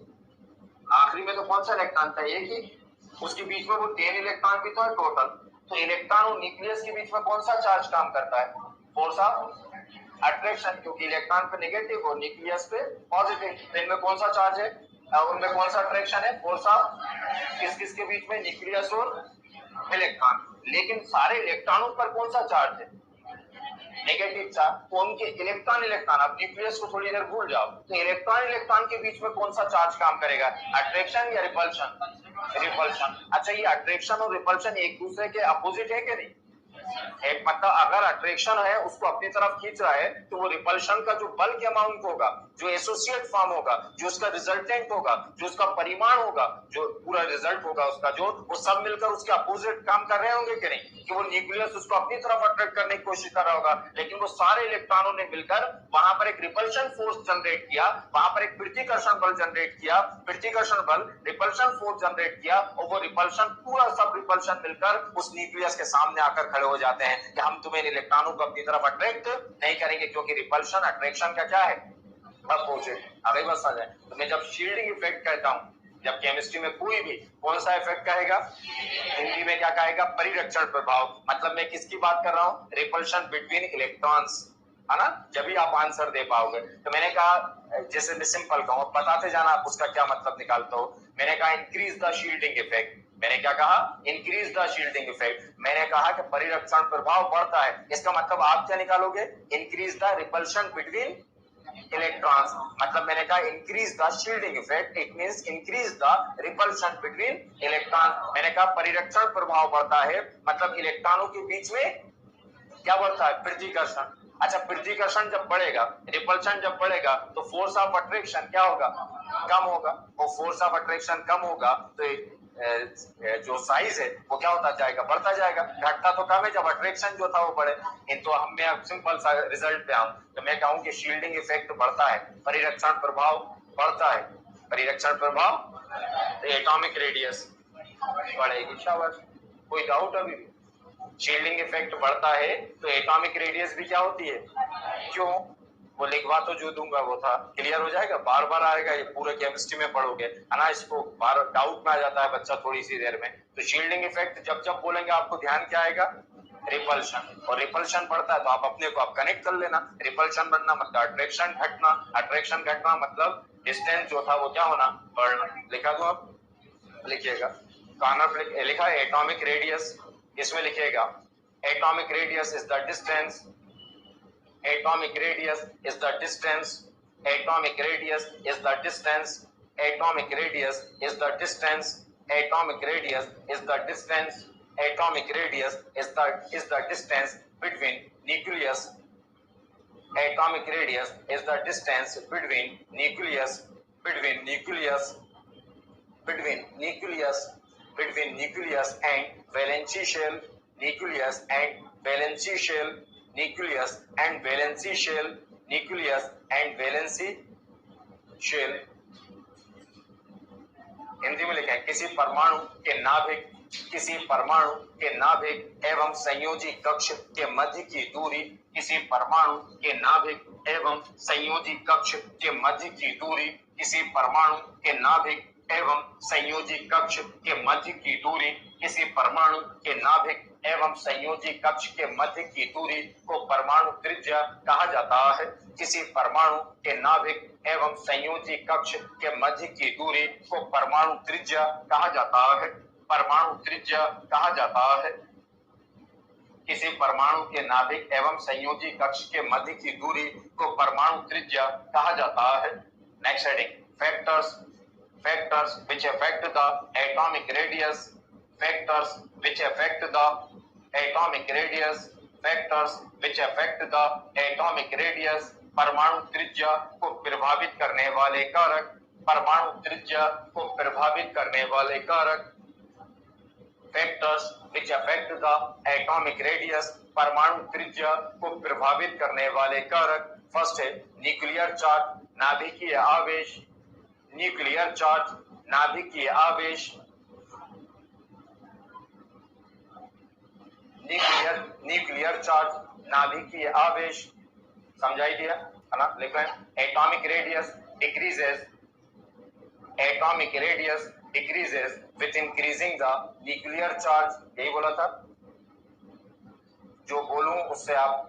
आखिरी में तो कौन सा इलेक्ट्रॉन था? एक ही, उसके बीच में वो 10 इलेक्ट्रॉन भी तो है टोटल। तो इलेक्ट्रॉन और न्यूक्लियस के बीच में कौन सा चार्ज काम करता है? फोर्स ऑफ अट्रैक्शन, क्योंकि इलेक्ट्रॉन पे नेगेटिव और न्यूक्लियस पे पॉजिटिव। तो इनमें कौन सा चार्ज है? उनमें कौन सा अट्रैक्शन है? फोर्स ऑफ, किस किस के बीच में? न्यूक्लियस और इलेक्ट्रॉन। लेकिन सारे इलेक्ट्रॉनों पर कौन सा चार्ज है? Negative charge. उनके इलेक्ट्रॉन अब न्यूक्लियस को थोड़ी देर भूल जाओ, तो इलेक्ट्रॉन के बीच में कौन सा चार्ज काम करेगा? अट्रैक्शन या रिपल्शन? रिपल्शन। अच्छा, ये अट्रैक्शन और रिपल्शन एक दूसरे के अपोजिट है कि नहीं? एक मतलब अगर अट्रैक्शन है उसको अपनी तरफ खींच रहा है तो वो रिपल्शन का जो बल्क अमाउंट होगा, जो एसोसिएट फॉर्म होगा, जो उसका रिजल्टेंट होगा, जो उसका परिमाण होगा, जो पूरा रिजल्ट होगा उसका, जो वो सब मिलकर उसके अपोजिट काम कर रहे होंगे कि नहीं? कि वो न्यूक्लियस उसको अपनी तरफ अट्रैक्ट करने की कोशिश कर रहा होगा, लेकिन वो सारे इलेक्ट्रॉनों ने मिलकर वहां पर एक रिपल्शन फोर्स जनरेट किया, वहां पर एक प्रतिकर्षण बल जनरेट किया, प्रतिकर्षण बल रिपल्शन फोर्स जनरेट किया, और वो रिपल्शन, पूरा सब रिपल्शन मिलकर उस न्यूक्लियस के सामने आकर खड़े हो जाते हैं कि हम तुम्हें इलेक्ट्रॉनों को अपनी तरफ अट्रैक्ट नहीं करेंगे, क्योंकि रिपल्शन अट्रैक्शन का क्या है? अपोजिट। अगली बात समझ आए तो मैं जब शील्डिंग इफेक्ट कहता हूं, जब केमिस्ट्री में कोई भी कौन सा इफेक्ट कहेगा? हिंदी में क्या कहेगा? परिरक्षण प्रभाव। मतलब मैं किसकी बात कर रहा हूं? रिपल्शन बिटवीन इलेक्ट्रॉन्स, है ना। जब भी आप आंसर दे पाओगे। तो मैंने कहा, जैसे मैं सिंपल कहूं, बताते जाना आप उसका क्या मतलब निकालते हो। मैंने कहा इंक्रीज द शील्डिंग इफेक्ट। मैंने क्या कहा? Increase the shielding effect. मैंने कहा कि परिरक्षण प्रभाव बढ़ता है, इसका मतलब आप क्या निकालोगे? Increase the repulsion between electrons, मतलब मैंने कहा increase the shielding effect, it means increase the repulsion between electron. मैंने कहा परिरक्षण प्रभाव बढ़ता है, मतलब इलेक्ट्रॉनों के बीच में क्या बढ़ता है, पृथ्वीकर्षण। अच्छा, पृथ्वीकर्षण जब बढ़ेगा, रिपल्शन जब बढ़ेगा, तो फोर्स ऑफ अट्रैक्शन क्या होगा, कम होगा। और फोर्स ऑफ अट्रैक्शन कम होगा तो जो साइज है वो क्या होता जाएगा, बढ़ता जाएगा। घटता तो कम है जब अट्रैक्शन जो था वो बढ़े। तो हम मैं सिंपल सा रिजल्ट पे आऊं तो मैं कहूं कि शील्डिंग इफेक्ट बढ़ता है, परिरक्षण प्रभाव बढ़ता है, परिरक्षण प्रभाव, तो एटॉमिक रेडियस बढ़ेगी। शाबाश, कोई डाउट अभी भी? शील्डिंग इफेक्ट बढ़ता है तो एटॉमिक रेडियस भी क्या होती है, क्यों? वो लिखवा तो जो दूंगा वो था, क्लियर हो जाएगा, बार बार आएगा, ये पूरे केमिस्ट्री में पढ़ोगे है ना, इसको बार डाउट में आ जाता है बच्चा थोड़ी सी देर में। तो शील्डिंग इफेक्ट जब जब बोलेंगे आपको ध्यान क्या आएगा, रिपल्शन, और रिपल्शन बढ़ता है तो आप अपने को आप कनेक्ट कर लेना। रिपल्शन बढ़ना मतलब अट्रैक्शन घटना, अट्रैक्शन घटना मतलब डिस्टेंस जो था वो क्या होना, बढ़ना। लिखा दो, आप लिखिएगा, कॉर्नर पे लिखा है एटॉमिक रेडियस, इसमें लिखिएगा atomic radius is the distance, atomic radius is the distance, atomic radius is the distance, atomic radius is the distance, atomic radius is the distance, atomic radius is the distance between nucleus, atomic radius is the distance between nucleus, between nucleus, between nucleus, between nucleus and valency shell, nucleus and valency shell, nucleus and valency shell, nucleus and valency shell। Hindi में लिखें, किसी परमाणु के नाभिक, किसी परमाणु के नाभिक एवं संयोजी कक्ष के मध्य की दूरी, किसी परमाणु के नाभिक एवं संयोजी कक्ष के मध्य की दूरी, किसी परमाणु के नाभिक एवं संयोजी कक्ष के मध्य की दूरी, किसी परमाणु के नाभिक एवं संयोजी कक्ष के मध्य की दूरी को परमाणु त्रिज्या कहा जाता है। किसी परमाणु के नाभिक एवं संयोजी कक्ष के मध्य की दूरी को परमाणु त्रिज्या कहा जाता है, परमाणु त्रिज्या कहा जाता है। किसी परमाणु के नाभिक एवं संयोजी कक्ष के मध्य की दूरी को परमाणु त्रिज्या कहा जाता है। Next heading, factors, factors which affect the atomic radius, factors which affect the atomic radius, factors which affect the atomic radius, परमाणु त्रिज्या को प्रभावित करने वाले कारक, परमाणु त्रिज्या को प्रभावित करने वाले कारक। Factors which affect the atomic radius, परमाणु त्रिज्या को प्रभावित करने वाले कारक। फर्स्ट है न्यूक्लियर चार्ज, नाभिकीय आवेश, न्यूक्लियर चार्ज, नाभिकीय आवेश, न्यूक्लियर चार्ज, नाभिकीय आवेश, समझाई दिया है ना, लिख लें। Atomic radius decreases, atomic radius decreases with increasing the nuclear charge, यही बोला था। जो बोलूं उससे आप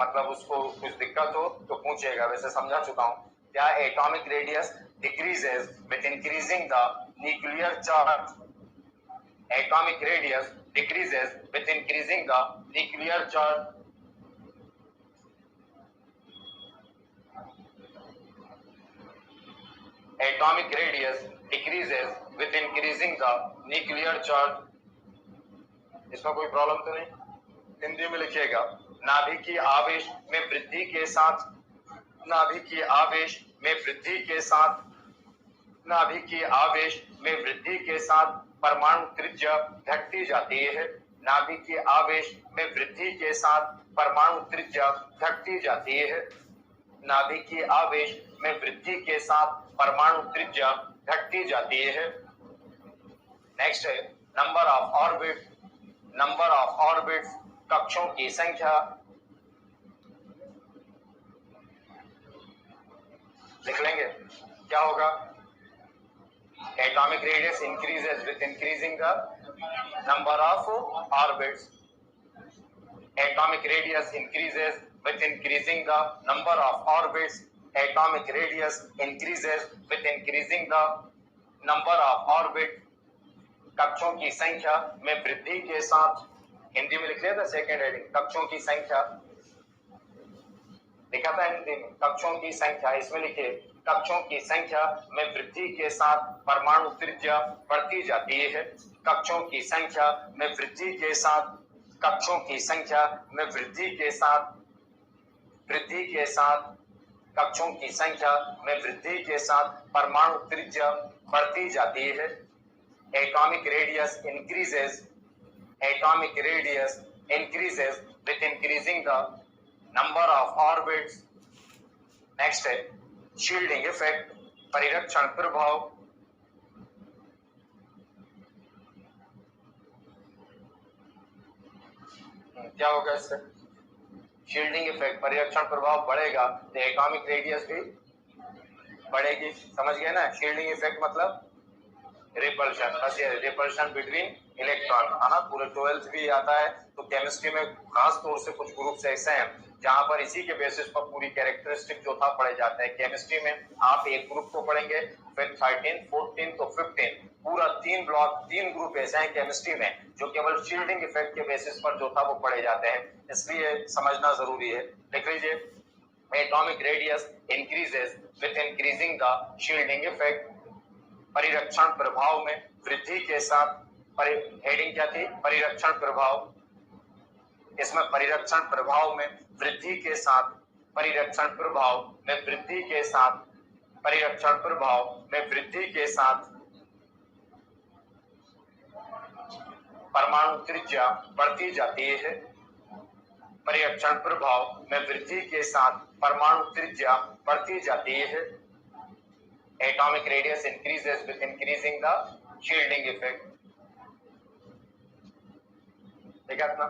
मतलब उसको कुछ दिक्कत हो तो पूछिएगा, वैसे समझा चुका हूं। क्या atomic radius decreases with increasing the nuclear charge, atomic radius decreases with increasing the nuclear charge, atomic radius decreases with increasing the nuclear charge। इसमें कोई प्रॉब्लम तो नहीं? हिंदी में लिखिएगा, नाभिकीय आवेश में वृद्धि के साथ, नाभिकीय आवेश में वृद्धि के साथ, नाभिकीय आवेश में वृद्धि के साथ परमाणु त्रिज्या घटती जाती है। नाभिकीय आवेश में वृद्धि के साथ परमाणु त्रिज्या घटती जाती है। नाभिकीय आवेश में वृद्धि के साथ परमाणु त्रिज्या घटती जाती है। नेक्स्ट है number of orbit, number of orbit, कक्षों की संख्या। लिख लेंगे, क्या होगा? Atomic radius increases with increasing the number of orbits. Atomic radius increases with increasing the number of orbits. Atomic radius increases with increasing the number of orbits. कक्षों की संख्या में वृद्धि के साथ, हिंदी में लिख लिया था सेकेंड हेडिंग, कक्षों की संख्या, लिखा था हिंदी में, कक्षों की संख्या, इसमें लिखिए कक्षों की संख्या में वृद्धि के साथ परमाणु त्रिज्या बढ़ती जाती है। कक्षों की संख्या में वृद्धि के साथ, कक्षों की संख्या में वृद्धि के साथ कक्षों की संख्या में वृद्धि के साथ परमाणु त्रिज्या बढ़ती जाती है। Atomic radius increases with increasing the number of orbits. Next है शील्डिंग इफेक्ट, परिरक्षण प्रभाव। क्या होगा इससे? शील्डिंग इफेक्ट, परिरक्षण प्रभाव बढ़ेगा तो एटॉमिक रेडियस भी बढ़ेगी। समझ गए ना? शील्डिंग इफेक्ट मतलब रिपल्शन, बस ये रिपल्शन बिटवीन इलेक्ट्रॉन, है ना? पूरे 12th भी आता है। तो केमिस्ट्री में खास तौर से कुछ ग्रुप्स ऐसे हैं जहां पर इसी के बेसिस पर पूरी कैरेक्टरिस्टिक जो था पढ़े जाते हैं। केमिस्ट्री में आप एक ग्रुप को पढ़ेंगे, फिर 13, 14 तो 15 पूरा 3 ग्रुप ऐसे हैं केमिस्ट्री में जो केवल शील्डिंग इफेक्ट के बेसिस पर जो था वो पढ़े जाते हैं, इसलिए समझना जरूरी है। देख लीजिए, atomic radius increases with increasing the shielding effect, परिरक्षण प्रभाव में वृद्धि के साथ, हेडिंग क्या थी? परिरक्षण प्रभाव। इसमें परिरक्षण प्रभाव में वृद्धि के साथ, परिरक्षण प्रभाव में वृद्धि के साथ, परिरक्षण प्रभाव में वृद्धि के साथ परमाणु त्रिज्या बढ़ती जाती है। परिरक्षण प्रभाव में वृद्धि के साथ परमाणु त्रिज्या बढ़ती जाती है। Atomic radius increases with increasing the shielding effect. ठीक है ना?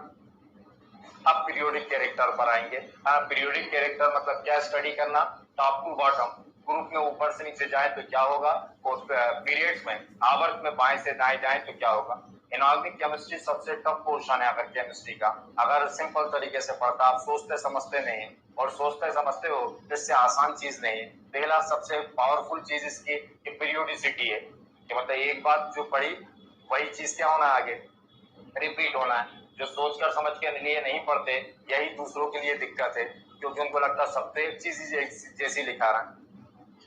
अब पीरियोडिक कैरेक्टर पर आएंगे। पीरियोडिक कैरेक्टर मतलब क्या स्टडी करना? टॉप टू बॉटम, ग्रुप में ऊपर से नीचे जाए तो क्या होगा, और पीरियड्स में आवर्त में बाएं से दाएं जाए तो क्या होगा। इनऑर्गेनिक केमिस्ट्री सबसे टफ पोर्शन है अगर केमिस्ट्री का, अगर सिंपल तरीके से पढ़ता, आप सोचते समझते नहीं और सोचते समझते हो, इससे आसान चीज नहीं है। पहला सबसे पावरफुल चीज इसकी पीरियोडिसिटी है, कि मतलब एक बात जो पढ़ी वही चीज क्या होना है, आगे रिपीट होना है। जो सोचकर समझ के लिए नहीं पढ़ते, यही दूसरों के लिए दिक्कत है, क्योंकि उनको लगता है सब तो एक चीज ही जैसी लिखा रहा है।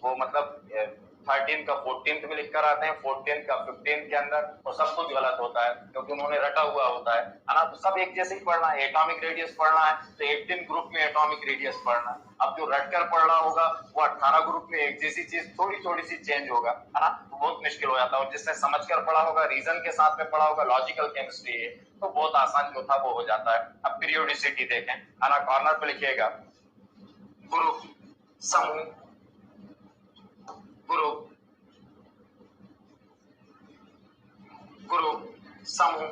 वो मतलब 13 का 14th में लिख कर आते हैं, 14 का 15 के अंदर, और सब कुछ गलत होता है क्योंकि उन्होंने रटा हुआ होता है ना? तो सब एक जैसे ही पढ़ना है। एटॉमिक रेडियस पढ़ना है तो 18 ग्रुप में एटॉमिक रेडियस पढ़ना है। अब जो रट कर पढ़ रहा होगा वो 18 ग्रुप में एक जैसी चीज थोड़ी सी चेंज होगा, है ना? तो बहुत मुश्किल हो जाता है। और जिसने समझ कर पढ़ा होगा, रीजन के साथ में पढ़ा होगा, लॉजिकल केमिस्ट्री है, तो बहुत आसान जो था वो हो जाता है। अब पीरियोडिसिटी देखें, है ना? कॉर्नर पे लिखिएगा ग्रुप, समूह, ग्रुप, समूह।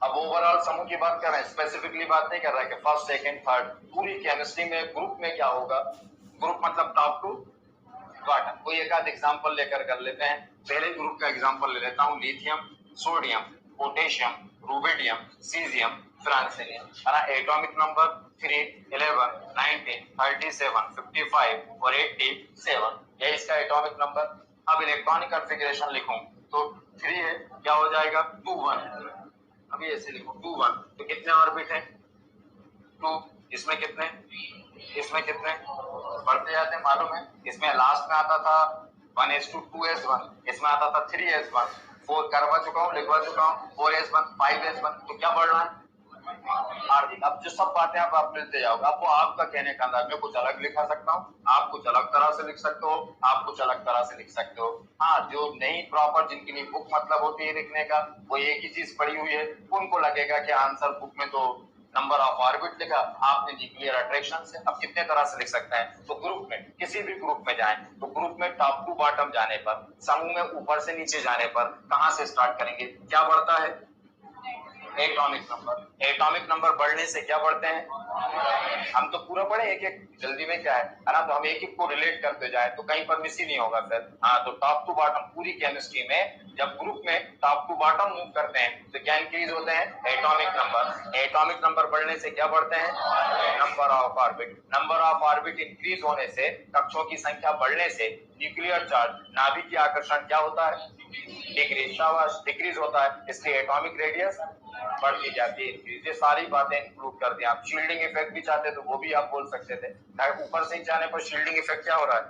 अब ओवरऑल समूह की बात कर रहे हैं, स्पेसिफिकली बात नहीं कर रहा है कि फर्स्ट सेकंड थर्ड। पूरी केमिस्ट्री में ग्रुप में क्या होगा? ग्रुप मतलब टॉप टू बॉटम। कोई एक आध एग्जांपल लेकर कर लेते हैं। पहले ग्रुप का एग्जांपल ले लेता हूं, lithium, sodium, potassium, rubidium, caesium, francium, है ना? एटॉमिक नंबर 3, 11, 19, 37, 55 और 87, यही इसका एटॉमिक नंबर। अब इलेक्ट्रॉनिक कॉन्फ़िगरेशन लिखूं तो 3 है, क्या हो जाएगा? 2 1। अभी ऐसे लिखो 2 1, तो कितने ऑर्बिट है? 2। इसमें कितने? इसमें कितने? बढ़ते जाते हैं, मालूम है। इसमें लास्ट में आता था 1:2s1, इसमें आता था 3s1, 4 करवा चुका हूँ, लिखवा चुका हूँ, 4s1, 5s1, तो क्या बढ़ रहा है? आर्थिक। अब जो सब बातें आप मिलते जाओगे, अब वो आपका कहने का अंदाज, मैं कुछ अलग लिखा सकता हूँ, आप कुछ अलग तरह से लिख सकते हो, आप कुछ अलग तरह से लिख सकते हो। हाँ, जो नहीं प्रॉपर, जिनकी नहीं बुक मतलब होती है लिखने का, वो एक ही चीज पढ़ी हुई है, उनको लगेगा कि आंसर बुक में तो नंबर ऑफ ऑर्बिट लिखा, आपने न्यूक्लियर अट्रैक्शन से। अब कितने तरह से लिख सकते हैं? तो ग्रुप में, किसी भी ग्रुप में जाएं तो ग्रुप में टॉप टू बॉटम जाने पर, समूह में ऊपर से नीचे जाने पर कहां से स्टार्ट करेंगे? क्या बढ़ता है? Atomic number. एटॉमिक नंबर बढ़ने से क्या बढ़ते हैं? हम तो पूरा पढ़े, एक एक, जल्दी में क्या है ना? तो हम एक एक को रिलेट करते जाए तो कहीं पर मिस ही नहीं होगा फिर। हाँ, तो टॉप टू बॉटम पूरी केमिस्ट्री में जब ग्रुप में टॉप टू बॉटम मूव करते हैं तो क्या इंक्रीज होते हैं? Atomic number. एटॉमिक नंबर बढ़ने से क्या बढ़ते हैं? Number of orbit. Number of orbit increase होने से, कक्षों की संख्या बढ़ने से न्यूक्लियर चार्ज, नाभिकीय आकर्षण क्या होता है? डिक्रीज होता है, इसलिए एटॉमिक रेडियस बढ़ती जाती है, इंक्रीज। ये सारी बातें इंक्लूड कर दी। आप शील्डिंग इफेक्ट भी चाहते तो वो भी आप बोल सकते थे। ऊपर से जाने पर शील्डिंग इफेक्ट क्या हो रहा है,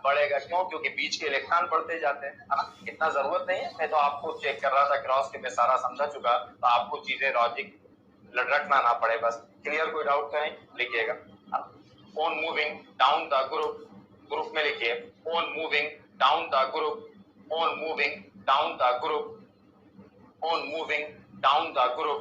बढ़ेगा। क्यों? क्योंकि बीच के इलेक्ट्रॉन बढ़ते जाते हैं, है ना। इतना जरूरत नहीं है, मैं तो आपको चेक कर रहा था क्रॉस के, मैं सारा समझा चुका, तो आपको चीजें लॉजिक रटना ना पड़े बस। क्लियर? कोई डाउट करें लिखिएगा। On moving down the group, group में लिखिए on moving down the group, on moving down the group, on moving down the group,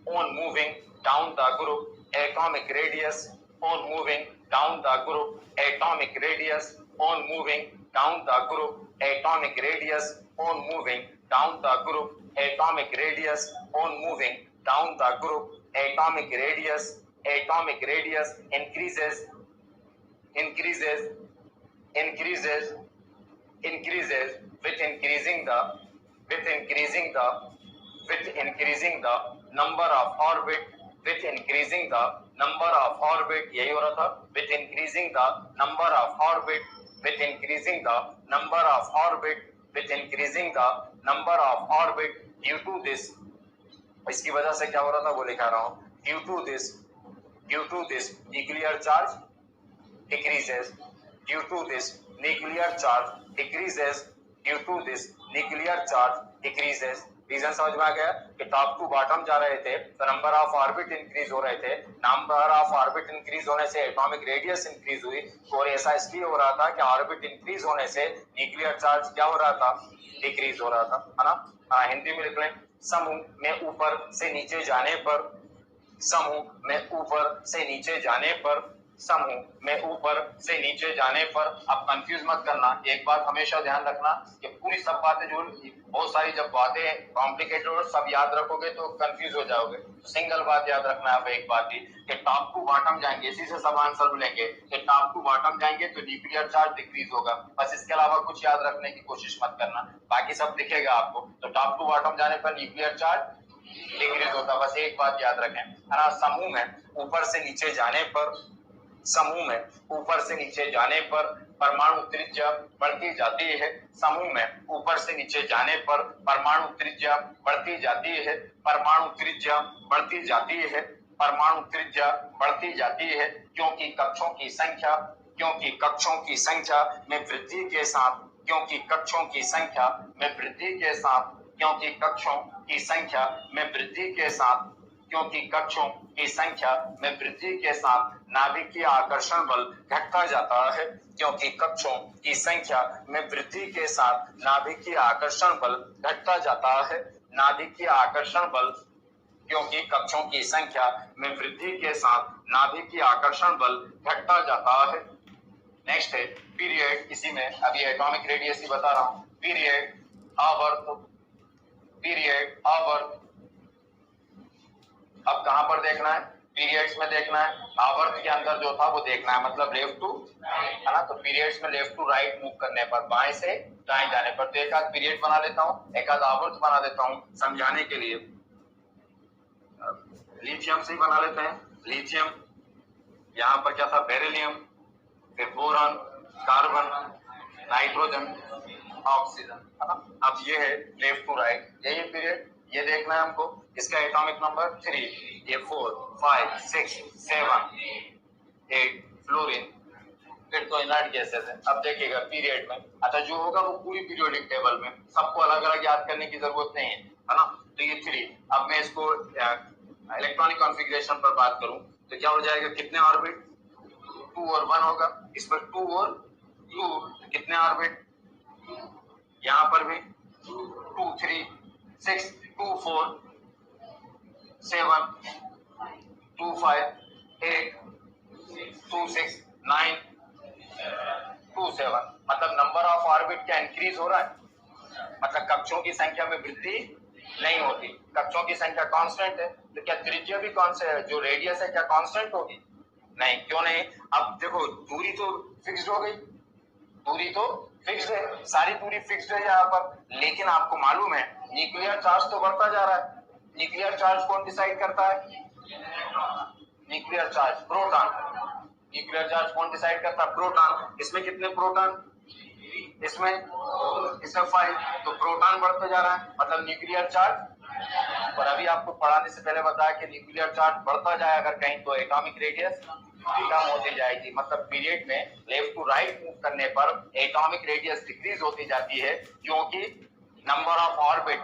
on moving down the group, atomic radius, on moving down the group, atomic radius, on moving down the group, atomic radius, on moving down the group, atomic radius, on moving down the group, atomic radius, atomic radius increases, increases, increases, increases with increasing the, with increasing the, with increasing the number of orbit, with increasing the number of orbit, यही हो रहा था, with increasing the number of orbit, with increasing the number of orbit, with increasing the number of orbit, due to this, इसकी वजह से क्या हो रहा था वो लिखा रहा हूँ, due to this, due to this nuclear charge decreases, due to this nuclear charge decreases, due to this nuclear charge decreases। Reason समझ में आ गया कि टॉप टू बॉटम जा रहे थे तो नंबर ऑफ ऑर्बिट इंक्रीज हो रहे थे, नंबर ऑफ ऑर्बिट इंक्रीज होने से एटॉमिक रेडियस इंक्रीज हुई, और ऐसा इसलिए हो रहा था कि ऑर्बिट इंक्रीज होने से न्यूक्लियर चार्ज क्या हो रहा था, डिक्रीज हो रहा था, है ना। हिंदी में लिख लें, समूह में ऊपर से नीचे जाने पर, समूह में ऊपर से नीचे जाने पर, समूह में ऊपर से नीचे जाने पर। अब कंफ्यूज मत करना, एक बात हमेशा ध्यान रखना कि पूरी सब बातें जो बहुत सारी जब बातें कॉम्प्लिकेटेड और सब याद रखोगे तो कंफ्यूज हो जाओगे। तो सिंगल बात याद रखना है, एक बात ही कि टॉप टू बॉटम जाएंगे, इसी से सब आंसर मिलेंगे कि टॉप टू बॉटम जाएंगे तो न्यूक्लियर चार्ज डिक्रीज होगा, बस इसके अलावा कुछ याद रखने की कोशिश मत करना, बाकी सब दिखेगा आपको। तो टॉप टू बॉटम जाने पर न्यूक्लियर चार्ज डिक्रीज होता, बस एक बात याद रखें, है ना। समूह में ऊपर से नीचे जाने पर, समूह में ऊपर से नीचे जाने पर परमाणु त्रिज्या बढ़ती जाती है, समूह में ऊपर से नीचे जाने पर परमाणु त्रिज्या बढ़ती जाती है, परमाणु त्रिज्या बढ़ती जाती है, परमाणु त्रिज्या बढ़ती जाती है, क्योंकि कक्षों की संख्या, क्योंकि कक्षों की संख्या में वृद्धि के साथ, क्योंकि कक्षों की संख्या में वृद्धि के साथ, क्योंकि कक्षों की संख्या में वृद्धि के साथ, क्योंकि कक्षों की संख्या में वृद्धि के साथ नाभिकीय आकर्षण बल घटता जाता है, क्योंकि कक्षों की संख्या में वृद्धि के साथ नाभिकीय आकर्षण बल घटता जाता है, नाभिकीय आकर्षण बल, क्योंकि कक्षों की संख्या में वृद्धि के साथ नाभिकीय आकर्षण बल घटता जाता है। नेक्स्ट है पीरियड, इसी में अभी एटॉमिक रेडियस ही बता रहा हूं। पीरियड, आवर्त, पीरियड, आवर्त। अब कहां पर देखना है, पीरियड्स में देखना है, आवर्त के अंदर जो था वो देखना है, मतलब लेफ्ट टू, है ना। तो पीरियड्स में लेफ्ट टू राइट मूव करने पर, बाएं से दाएं जाने पर। तो एक आध पीरियड बना लेता हूं, एक आध आवर्त बना देता हूं समझाने के लिए। लिथियम से ही बना लेते हैं, लिथियम, यहाँ पर क्या था, बेरिलियम, फिर बोरॉन, कार्बन, नाइट्रोजन, ऑक्सीजन, है ना। अब ये है लेफ्ट टू राइट, यही पीरियड, ये देखना है हमको। इसका एटॉमिक नंबर 3, ये 4, 5, 6, 7, 8 फ्लोरीन, फिर तो इनर्ट गैसेस है। अब देखिएगा पीरियड में, अच्छा जो होगा वो पूरी पीरियोडिक टेबल में, सबको अलग अलग याद करने की जरूरत नहीं है ना। तो ये 3, अब मैं इसको इलेक्ट्रॉनिक कॉन्फ़िगरेशन पर बात करूं तो क्या हो जाएगा, कितने ऑर्बिट, 2 और 1 होगा, इस पर 2 और 2, कितने ऑर्बिट, यहाँ पर भी 2, 3, 6, 2, 4, 7, 2, 5, 8, 2, 6, 9, 2, 7, मतलब नंबर ऑफ ऑर्बिट क्या इंक्रीज हो रहा है, मतलब कक्षों की संख्या में वृद्धि नहीं होती, कक्षों की संख्या कांस्टेंट है। तो क्या त्रिज्या भी कांस्टेंट है, जो रेडियस है क्या कांस्टेंट होगी, नहीं, क्यों नहीं। अब देखो दूरी तो फिक्स्ड हो गई, दूरी तो फिक्स्ड है, सारी दूरी फिक्स्ड है यहाँ पर, लेकिन आपको मालूम है न्यूक्लियर चार्ज तो बढ़ता जा रहा है। न्यूक्लियर चार्ज कौन डिसाइड करता है, nuclear charge, proton, nuclear charge कौन डिसाइड करता है, प्रोटॉन। इसमें कितने प्रोटॉन, इसमें 5, तो प्रोटॉन बढ़ते जा रहा है, मतलब न्यूक्लियर चार्ज और अभी आपको पढ़ाने से पहले बताया कि न्यूक्लियर चार्ज बढ़ता जाए अगर कहीं तो एटॉमिक रेडियस कम होती जाएगी, मतलब पीरियड में लेफ्ट टू राइट मूव करने पर एटॉमिक रेडियस डिक्रीज होती जाती है, क्योंकि नंबर ऑफ ऑर्बिट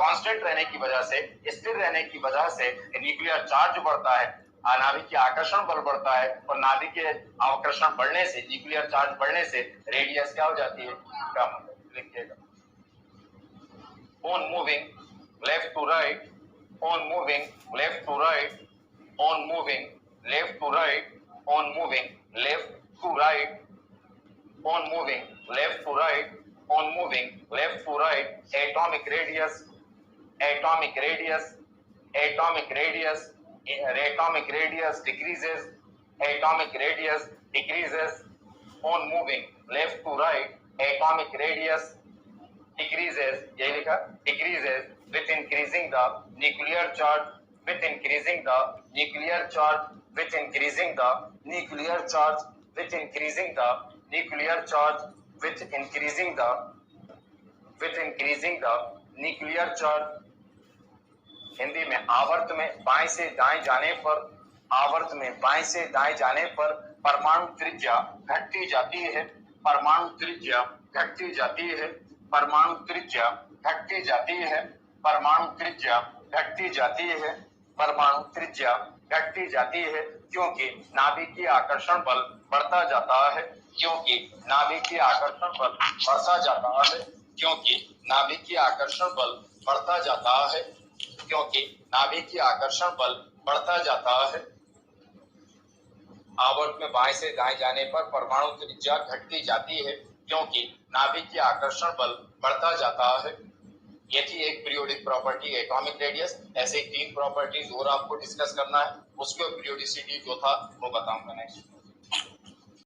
कांस्टेंट रहने की वजह से, स्थिर रहने की वजह से न्यूक्लियर चार्ज बढ़ता है, नाभिक के आकर्षण बल बढ़ता है, और नाभिक के आकर्षण बढ़ने से, न्यूक्लियर चार्ज बढ़ने से रेडियस क्या हो जाती है, कम। लिखिएगा, on moving left to right, on moving left to right, on moving left to right, on moving left to right, on moving left to right, on moving left to right, atomic radius, atomic radius, atomic radius, atomic radius decreases, atomic radius decreases, on moving left to right, atomic radius decreases, यही लिखा, decreases with increasing the nuclear charge, with increasing the nuclear charge, with increasing the nuclear charge, with increasing the nuclear charge, with increasing the, with increasing the nuclear charge। Hindi में आवर्त में बाएं से दाएं जाने पर, आवर्त में बाएं से दाएं जाने पर परमाणु त्रिज्या घटती जाती है, परमाणु त्रिज्या घटती जाती है, परमाणु त्रिज्या घटती जाती है, परमाणु त्रिज्या घटती जाती है, परमाणु त्रिज्या घटती जाती है, क्योंकि नाभिकीय आकर्षण बल बढ़ता जाता है, क्योंकि नाभिकीय आकर्षण बल बढ़ता जाता है, क्योंकि नाभिकीय आकर्षण बल बढ़ता जाता है, क्योंकि नाभिकीय आकर्षण बल बढ़ता जाता है। आवर्त में बाएं से दाएं जाने पर परमाणु त्रिज्या घटती जाती है, क्योंकि नाभिकीय आकर्षण बल बढ़ता जाता है। ये थी एक पीरियोडिक प्रॉपर्टी एटॉमिक रेडियस। ऐसे 3 प्रॉपर्टीज और आपको डिस्कस करना है, उसके पीरियोडिसिटी जो था वो बताऊंगा नेक्स्ट।